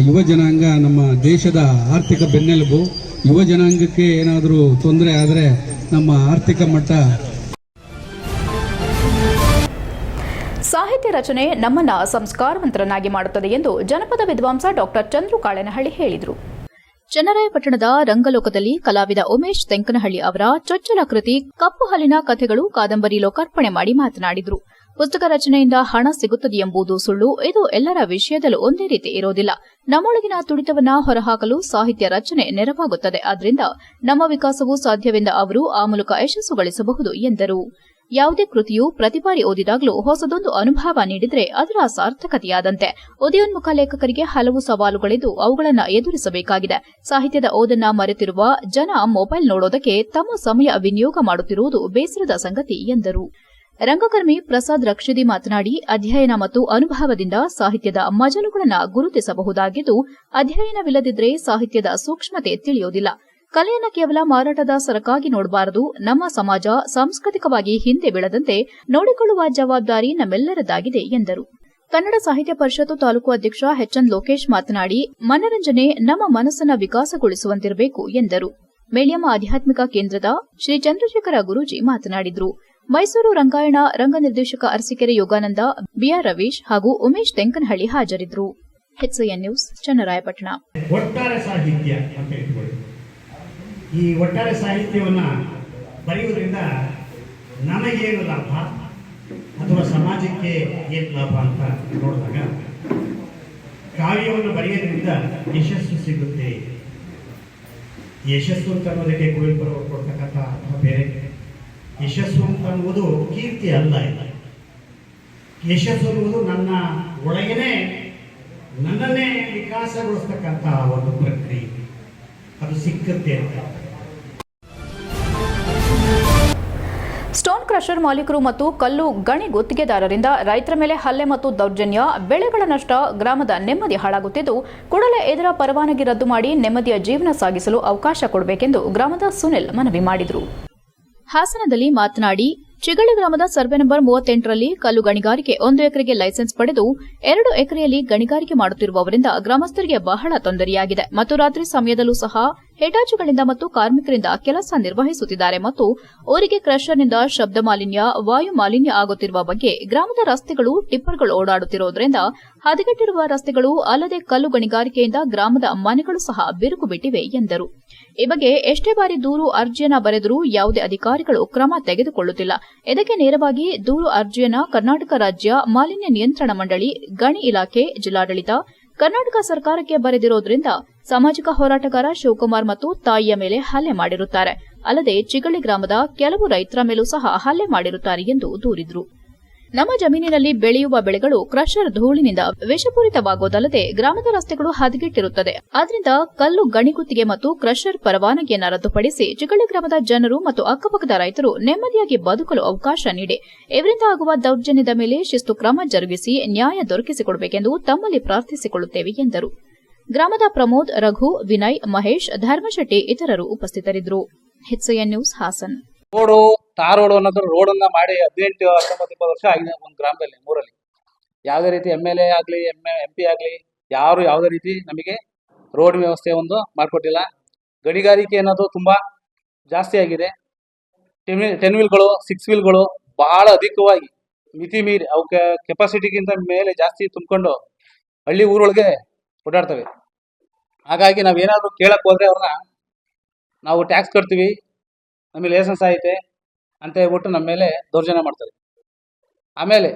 ಯುವ ಜನಾಂಗ ನಮ್ಮ ದೇಶದ ಆರ್ಥಿಕ ಬೆನ್ನೆಲುಬು. ಯುವ ಜನಾಂಗಕ್ಕೆ ಏನಾದರೂ ತೊಂದರೆ ಆದರೆ ನಮ್ಮ ಆರ್ಥಿಕ ಮಟ್ಟ. ಸಾಹಿತ್ಯ ರಚನೆ ನಮ್ಮನ್ನ ಸಂಸ್ಕಾರವಂತರನ್ನಾಗಿ ಮಾಡುತ್ತದೆ ಎಂದು ಜನಪದ ವಿದ್ವಾಂಸ ಡಾಕ್ಟರ್ ಚಂದ್ರು ಕಾಳೆನಹಳ್ಳಿ ಹೇಳಿದರು. ಚನ್ನರಾಯಪಟ್ಟಣದ ರಂಗಲೋಕದಲ್ಲಿ ಕಲಾವಿದ ಉಮೇಶ್ ತೆಂಕನಹಳ್ಳಿ ಅವರ ಚೊಚ್ಚಲ ಕೃತಿ ಕಪ್ಪು ಹಲ್ಲಿನ ಕಥೆಗಳು ಕಾದಂಬರಿ ಲೋಕಾರ್ಪಣೆ ಮಾಡಿ ಮಾತನಾಡಿದರು. ಪುಸ್ತಕ ರಚನೆಯಿಂದ ಹಣ ಸಿಗುತ್ತದೆಯೆಂಬುದು ಸುಳ್ಳು. ಇದು ಎಲ್ಲರ ವಿಷಯದಲ್ಲೂ ಒಂದೇ ರೀತಿ ಇರೋದಿಲ್ಲ. ನಮ್ಮೊಳಗಿನ ತುಡಿತವನ್ನ ಹೊರಹಾಕಲು ಸಾಹಿತ್ಯ ರಚನೆ ನೆರವಾಗುತ್ತದೆ. ಆದ್ದರಿಂದ ನಮ್ಮ ವಿಕಾಸವೂ ಸಾಧ್ಯವೆಂದ ಅವರು ಆ ಮೂಲಕ ಯಶಸ್ಸು ಗಳಿಸಬಹುದು ಎಂದರು. ಯಾವುದೇ ಕೃತಿಯು ಪ್ರತಿ ಬಾರಿ ಓದಿದಾಗಲೂ ಹೊಸದೊಂದು ಅನುಭವ ನೀಡಿದರೆ ಅದರ ಸಾರ್ಥಕತೆಯಾದಂತೆ. ಉದಯೋನ್ಮುಖ ಲೇಖಕರಿಗೆ ಹಲವು ಸವಾಲುಗಳಿದ್ದು ಅವುಗಳನ್ನು ಎದುರಿಸಬೇಕಾಗಿದೆ. ಸಾಹಿತ್ಯದ ಓದನ್ನ ಮರೆತಿರುವ ಜನ ಮೊಬೈಲ್ ನೋಡೋದಕ್ಕೆ ತಮ್ಮ ಸಮಯ ವಿನಿಯೋಗ ಮಾಡುತ್ತಿರುವುದು ಬೇಸರದ ಸಂಗತಿ ಎಂದರು. ರಂಗಕರ್ಮಿ ಪ್ರಸಾದ್ ರಕ್ಷಿದಿ ಮಾತನಾಡಿ, ಅಧ್ಯಯನ ಮತ್ತು ಅನುಭವದಿಂದ ಸಾಹಿತ್ಯದ ಮಜಲುಗಳನ್ನು ಗುರುತಿಸಬಹುದಾಗಿದ್ದು, ಅಧ್ಯಯನವಿಲ್ಲದಿದ್ದರೆ ಸಾಹಿತ್ಯದ ಸೂಕ್ಷ್ಮತೆ ತಿಳಿಯುವುದಿಲ್ಲ. ಕಲೆಯನ್ನು ಕೇವಲ ಮಾರಾಟದ ಸರಕಾಗಿ ನೋಡಬಾರದು. ನಮ್ಮ ಸಮಾಜ ಸಾಂಸ್ಕೃತಿಕವಾಗಿ ಹಿಂದೆ ಬೀಳದಂತೆ ನೋಡಿಕೊಳ್ಳುವ ಜವಾಬ್ದಾರಿ ನಮ್ಮೆಲ್ಲರದಾಗಿದೆ ಎಂದರು. ಕನ್ನಡ ಸಾಹಿತ್ಯ ಪರಿಷತ್ತು ತಾಲೂಕು ಅಧ್ಯಕ್ಷ ಎಚ್ಎನ್ ಲೋಕೇಶ್ ಮಾತನಾಡಿ, ಮನರಂಜನೆ ನಮ್ಮ ಮನಸ್ಸನ್ನು ವಿಕಾಸಗೊಳಿಸುವಂತಿರಬೇಕು ಎಂದರು. ಮೇಳ್ಯಮ್ಮ ಆಧ್ಯಾತ್ಮಿಕ ಕೇಂದ್ರದ ಶ್ರೀ ಚಂದ್ರಶೇಖರ ಗುರೂಜಿ ಮಾತನಾಡಿದರು. ಮೈಸೂರು ರಂಗಾಯಣ ರಂಗ ನಿರ್ದೇಶಕ ಅರಸೀಕೆರೆ ಯೋಗಾನಂದ, ಬಿಆರ್ ರವೀಶ್ ಹಾಗೂ ಉಮೇಶ್ ತೆಂಕನಹಳ್ಳಿ ಹಾಜರಿದ್ದರು. HCN news, Channarayapatna. ಒಟ್ಟಾರೆ ಸಾಹಿತ್ಯ ಅಂತ ಇಟ್ಕೊಳ್ಳಿ. ಈ ಒಟ್ಟಾರೆ ಸಾಹಿತ್ಯವನ್ನು ಬರೆಯುವುದರಿಂದ ನಮಗೇನು ಲಾಭ ಅಥವಾ ಸಮಾಜಕ್ಕೆ ಏನು ಲಾಭ ಅಂತ ನೋಡಿದಾಗ, ಕಾವ್ಯವನ್ನು ಬರೆಯೋದ್ರಿಂದ ಯಶಸ್ಸು ಸಿಗುತ್ತೆ. ಯಶಸ್ಸು ಅಂತ ಅನ್ನೋದಕ್ಕೆ ಕುವೆಂಪು ಕೊಡ್ತಕ್ಕಂಥ ಬೇರೆ. ಯಶಸ್ಸು ಅಂತ ಅನ್ನುವುದು ಕೀರ್ತಿ ಅಲ್ಲ. ಇಲ್ಲ, ಯಶಸ್ಸು ಅನ್ನುವುದು ನನ್ನ ಒಳಗೇನೆ ನನ್ನನ್ನೇ ವಿಕಾಸಗೊಳಿಸ್ತಕ್ಕಂಥ ಒಂದು ಪ್ರಕ್ರಿಯೆ. ಅದು ಸಿಕ್ಕುತ್ತೆ ಅಂತ. ಸ್ಟೋನ್ ಕ್ರಷರ್ ಮಾಲೀಕರು ಮತ್ತು ಕಲ್ಲು ಗಣಿ ಗುತ್ತಿಗೆದಾರರಿಂದ ರೈತರ ಮೇಲೆ ಹಲ್ಲೆ ಮತ್ತು ದೌರ್ಜನ್ಯ, ಬೆಳೆಗಳ ನಷ್ಟ, ಗ್ರಾಮದ ನೆಮ್ಮದಿ ಹಾಳಾಗುತ್ತಿದ್ದು, ಕೂಡಲೇ ಇದರ ಪರವಾನಗಿ ರದ್ದು ಮಾಡಿ ನೆಮ್ಮದಿಯ ಜೀವನ ಸಾಗಿಸಲು ಅವಕಾಶ ಕೊಡಬೇಕೆಂದು ಗ್ರಾಮದ ಸುನಿಲ್ ಮನವಿ ಮಾಡಿದರು. ಹಾಸನದಲ್ಲಿ ಮಾತನಾಡಿ, ಚಿಗಳಿ ಗ್ರಾಮದ ಸರ್ವೆ ನಂಬರ್ 38ರಲ್ಲಿ ಕಲ್ಲು ಗಣಿಗಾರಿಕೆ 1 ಎಕರೆಗೆ ಲೈಸೆನ್ಸ್ ಪಡೆದು 2 ಎಕರೆಯಲ್ಲಿ ಗಣಿಗಾರಿಕೆ ಮಾಡುತ್ತಿರುವವರಿಂದ ಗ್ರಾಮಸ್ಥರಿಗೆ ಬಹಳ ತೊಂದರೆಯಾಗಿದೆ ಮತ್ತು ರಾತ್ರಿ ಸಮಯದಲ್ಲೂ ಸಹ ಹೆಟಾಚುಗಳಿಂದ ಮತ್ತು ಕಾರ್ಮಿಕರಿಂದ ಕೆಲಸ ನಿರ್ವಹಿಸುತ್ತಿದ್ದಾರೆ ಮತ್ತು ಊರಿಗೆ ಕ್ರಷರ್ನಿಂದ ಶಬ್ದ ಮಾಲಿನ್ಯ, ವಾಯು ಮಾಲಿನ್ಯ ಆಗುತ್ತಿರುವ ಬಗ್ಗೆ ಗ್ರಾಮದ ರಸ್ತೆಗಳು ಟಿಪ್ಪರ್ಗಳು ಓಡಾಡುತ್ತಿರುವುದರಿಂದ ಹದಗೆಟ್ಟಿರುವ ರಸ್ತೆಗಳು ಅಲ್ಲದೆ ಕಲ್ಲು ಗಣಿಗಾರಿಕೆಯಿಂದ ಗ್ರಾಮದ ಮನೆಗಳು ಸಹ ಬಿರುಕು ಬಿಟ್ಟಿವೆ ಎಂದರು. ಈ ಬಗ್ಗೆ ಎಷ್ಟೇ ಬಾರಿ ದೂರು ಅರ್ಜಿಯನ್ನ ಬರೆದರೂ ಯಾವುದೇ ಅಧಿಕಾರಿಗಳು ಕ್ರಮ ತೆಗೆದುಕೊಳ್ಳುತ್ತಿಲ್ಲ. ಇದಕ್ಕೆ ನೇರವಾಗಿ ದೂರು ಅರ್ಜಿಯನ್ನ ಕರ್ನಾಟಕ ರಾಜ್ಯ ಮಾಲಿನ್ಯ ನಿಯಂತ್ರಣ ಮಂಡಳಿ, ಗಣಿ ಇಲಾಖೆ, ಜಿಲ್ಲಾಡಳಿತ, ಕರ್ನಾಟಕ ಸರ್ಕಾರಕ್ಕೆ ಬರೆದಿರೋದ್ರಿಂದ ಸಾಮಾಜಿಕ ಹೋರಾಟಗಾರ ಶಿವಕುಮಾರ್ ಮತ್ತು ತಾಯಿಯ ಮೇಲೆ ಹಲ್ಲೆ ಮಾಡಿರುತ್ತಾರೆ. ಅಲ್ಲದೆ ಚಿಗಳಿ ಗ್ರಾಮದ ಕೆಲವು ರೈತರ ಮೇಲೂ ಸಹ ಹಲ್ಲೆ ಮಾಡಿರುತ್ತಾರೆ ಎಂದು ದೂರಿದರು. ನಮ್ಮ ಜಮೀನಿನಲ್ಲಿ ಬೆಳೆಯುವ ಬೆಳೆಗಳು ಕ್ರಷರ್ ಧೂಳಿನಿಂದ ವಿಷಪೂರಿತವಾಗುವುದಲ್ಲದೆ ಗ್ರಾಮದ ರಸ್ತೆಗಳು ಹದಗೆಟ್ಟಿರುತ್ತದೆ. ಆದ್ದರಿಂದ ಕಲ್ಲು ಗಣಿಗುತ್ತಿಗೆ ಮತ್ತು ಕ್ರಷರ್ ಪರವಾನಗಿಯನ್ನು ರದ್ದುಪಡಿಸಿ ಚಿಗಳಿ ಗ್ರಾಮದ ಜನರು ಮತ್ತು ಅಕ್ಕಪಕ್ಕದ ರೈತರು ನೆಮ್ಮದಿಯಾಗಿ ಬದುಕಲು ಅವಕಾಶ ನೀಡಿ ಇವರಿಂದ ಆಗುವ ದೌರ್ಜನ್ಯದ ಮೇಲೆ ಶಿಸ್ತು ಕ್ರಮ ಜರುಗಿಸಿ ನ್ಯಾಯ ದೊರಕಿಸಿಕೊಡಬೇಕೆಂದು ತಮ್ಮಲ್ಲಿ ಪ್ರಾರ್ಥಿಸಿಕೊಳ್ಳುತ್ತೇವೆ ಎಂದರು. ಗ್ರಾಮದ ಪ್ರಮೋದ್, ರಘು, ವಿನಯ್, ಮಹೇಶ್, ಧರ್ಮಶೆಟ್ಟಿ ಇತರರು ಉಪಸ್ಥಿತರಿದ್ದರು. HCN news, Hassan. Tar road ಅನ್ನೋದು ರೋಡನ್ನ ಮಾಡಿ 18, 19, 20 ವರ್ಷ ಆಗಿದೆ ಒಂದು ಗ್ರಾಮದಲ್ಲಿ, ಮೂರಲ್ಲಿ. ಯಾವುದೇ ರೀತಿ MLA ಆಗಲಿ MP ಆಗಲಿ ಯಾರು ಯಾವುದೇ ರೀತಿ ನಮಗೆ ರೋಡ್ ವ್ಯವಸ್ಥೆ ಒಂದು ಮಾಡಿಕೊಟ್ಟಿಲ್ಲ. ಗಣಿಗಾರಿಕೆ ಅನ್ನೋದು ತುಂಬ ಜಾಸ್ತಿ ಆಗಿದೆ. 10 ವೀಲ್ಗಳು 6 ವೀಲ್ಗಳು ಬಹಳ ಅಧಿಕವಾಗಿ ಮಿತಿ ಮೀರಿ ಅವಕ್ಕೆ ಕೆಪಾಸಿಟಿಗಿಂತ ಮೇಲೆ ಜಾಸ್ತಿ ತುಂಬಿಕೊಂಡು ಹಳ್ಳಿ ಊರೊಳಗೆ ಓಡಾಡ್ತವೆ. ಹಾಗಾಗಿ ನಾವೇನಾದರೂ ಕೇಳಕ್ಕೆ ಹೋದರೆ ಅವ್ರನ್ನ ನಾವು ಟ್ಯಾಕ್ಸ್ ಕಟ್ತೀವಿ, ನಮಗೆ ಲೈಸೆನ್ಸ್ ಐತೆ ಅಂತ ಹೇಳ್ಬಿಟ್ಟು ನಮ್ಮ ಮೇಲೆ ದೌರ್ಜನ್ಯ ಮಾಡ್ತಾರೆ. ಆಮೇಲೆ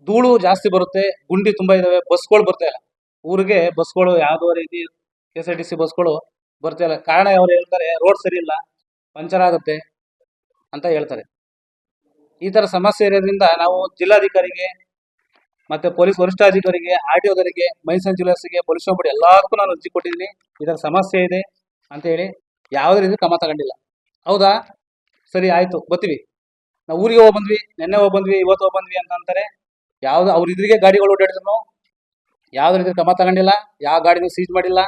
ಧೂಳು ಜಾಸ್ತಿ ಬರುತ್ತೆ, ಗುಂಡಿ ತುಂಬ ಇದ್ದಾವೆ, ಬಸ್ಗಳು ಬರ್ತಾ ಇಲ್ಲ ಊರಿಗೆ. ಬಸ್ಗಳು ಯಾವುದೋ ರೀತಿ KSRTC ಬಸ್ಗಳು ಬರ್ತಾ ಇಲ್ಲ. ಕಾರಣ ಅವ್ರು ಹೇಳ್ತಾರೆ, ರೋಡ್ ಸರಿ ಇಲ್ಲ, ಪಂಚರ್ ಆಗುತ್ತೆ ಅಂತ ಹೇಳ್ತಾರೆ. ಈ ಥರ ಸಮಸ್ಯೆ ಇರೋದ್ರಿಂದ ನಾವು ಜಿಲ್ಲಾಧಿಕಾರಿಗೆ ಮತ್ತು ಪೊಲೀಸ್ ವರಿಷ್ಠಾಧಿಕಾರಿಗೆ, RTOದವರಿಗೆ, ಮೈಸೂರು ಜಿಲ್ಲಾಸ್ಗೆ, ಪೊಲೀಸ್ ಠಾಣೆ ಎಲ್ಲದಕ್ಕೂ ನಾನು ಅರ್ಜಿ ಕೊಟ್ಟಿದ್ದೀನಿ. ಈ ಥರ ಸಮಸ್ಯೆ ಇದೆ ಅಂತೇಳಿ ಯಾವುದೇ ರೀತಿ ಕ್ರಮ ತಗೊಂಡಿಲ್ಲ. ಹೌದಾ, ಸರಿ ಆಯಿತು ಬರ್ತೀವಿ, ನಾವು ಊರಿಗೆ ಹೋಗಿ ಬಂದ್ವಿ, ನೆನ್ನೆ ಹೋಗಿ ಬಂದ್ವಿ, ಇವತ್ತು ಹೋಗಿ ಬಂದ್ವಿ ಅಂತ ಅಂತಾರೆ. ಯಾವ್ದು ಅವ್ರ ಇದ್ರಿಗೆ ಗಾಡಿಗಳು ಓಡಾಡಿದ್ರು ಯಾವುದೇ ರೀತಿ ಕ್ರಮ ತಗೊಂಡಿಲ್ಲ, ಯಾವ ಗಾಡಿನೂ ಸೀಜ್ ಮಾಡಿಲ್ಲ.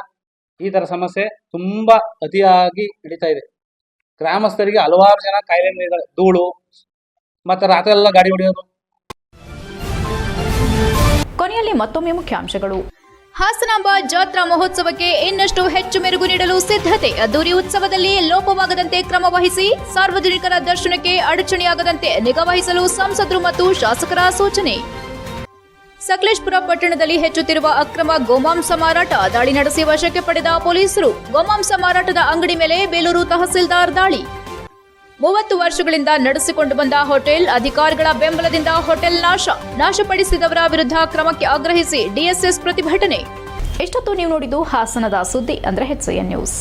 ಈ ಥರ ಸಮಸ್ಯೆ ತುಂಬಾ ಅತಿಯಾಗಿ ನಡೀತಾ ಇದೆ. ಗ್ರಾಮಸ್ಥರಿಗೆ ಹಲವಾರು ಜನ ಕಾಯಿಲೆ ಇದ್ದಾರೆ. ಧೂಳು ಮತ್ತೆ ರಾತ್ರಿ ಎಲ್ಲ ಗಾಡಿ ಹೊಡೆಯೋದು. ಕೊನೆಯಲ್ಲಿ ಮತ್ತೊಮ್ಮೆ ಮುಖ್ಯಾಂಶಗಳು. ಹಾಸನಾಂಬ ಜಾತ್ರಾ ಮಹೋತ್ಸವಕ್ಕೆ ಇನ್ನಷ್ಟು ಹೆಚ್ಚು ಮೆರುಗು ನೀಡಲು ಸಿದ್ಧತೆ. ಅದ್ದೂರಿ ಉತ್ಸವದಲ್ಲಿ ಲೋಪವಾಗದಂತೆ ಕ್ರಮ ವಹಿಸಿ ಸಾರ್ವಜನಿಕರ ದರ್ಶನಕ್ಕೆ ಅಡಚಣೆಯಾಗದಂತೆ ನಿಗಾ ವಹಿಸಲು ಸಂಸದರು ಮತ್ತು ಶಾಸಕರ ಸೂಚನೆ. ಸಕಲೇಶಪುರ ಪಟ್ಟಣದಲ್ಲಿ ಹೆಚ್ಚುತ್ತಿರುವ ಅಕ್ರಮ ಗೋಮಾಂಸ ಮಾರಾಟ, ದಾಳಿ ನಡೆಸಿ ವಶಕ್ಕೆ ಪಡೆದ ಪೊಲೀಸರು. ಗೋಮಾಂಸ ಮಾರಾಟದ ಅಂಗಡಿ ಮೇಲೆ ಬೇಲೂರು ತಹಸೀಲ್ದಾರ್ ದಾಳಿ. 30 ವರ್ಷಗಳಿಂದ ನಡೆಸಿಕೊಂಡು ಬಂದ ಹೋಟೆಲ್ ಅಧಿಕಾರಿಗಳ ಬೆಂಬಲದಿಂದ ಹೋಟೆಲ್ ನಾಶಪಡಿಸಿದವರ ವಿರುದ್ಧ ಕ್ರಮಕ್ಕೆ ಆಗ್ರಹಿಸಿ ಡಿಎಸ್ಎಸ್ ಪ್ರತಿಭಟನೆ. ಇಷ್ಟೊತ್ತು ನೀವು ನೋಡಿದ್ದು ಹಾಸನದ ಸುದ್ದಿ ಅಂದ್ರೆ HCN ನ್ಯೂಸ್.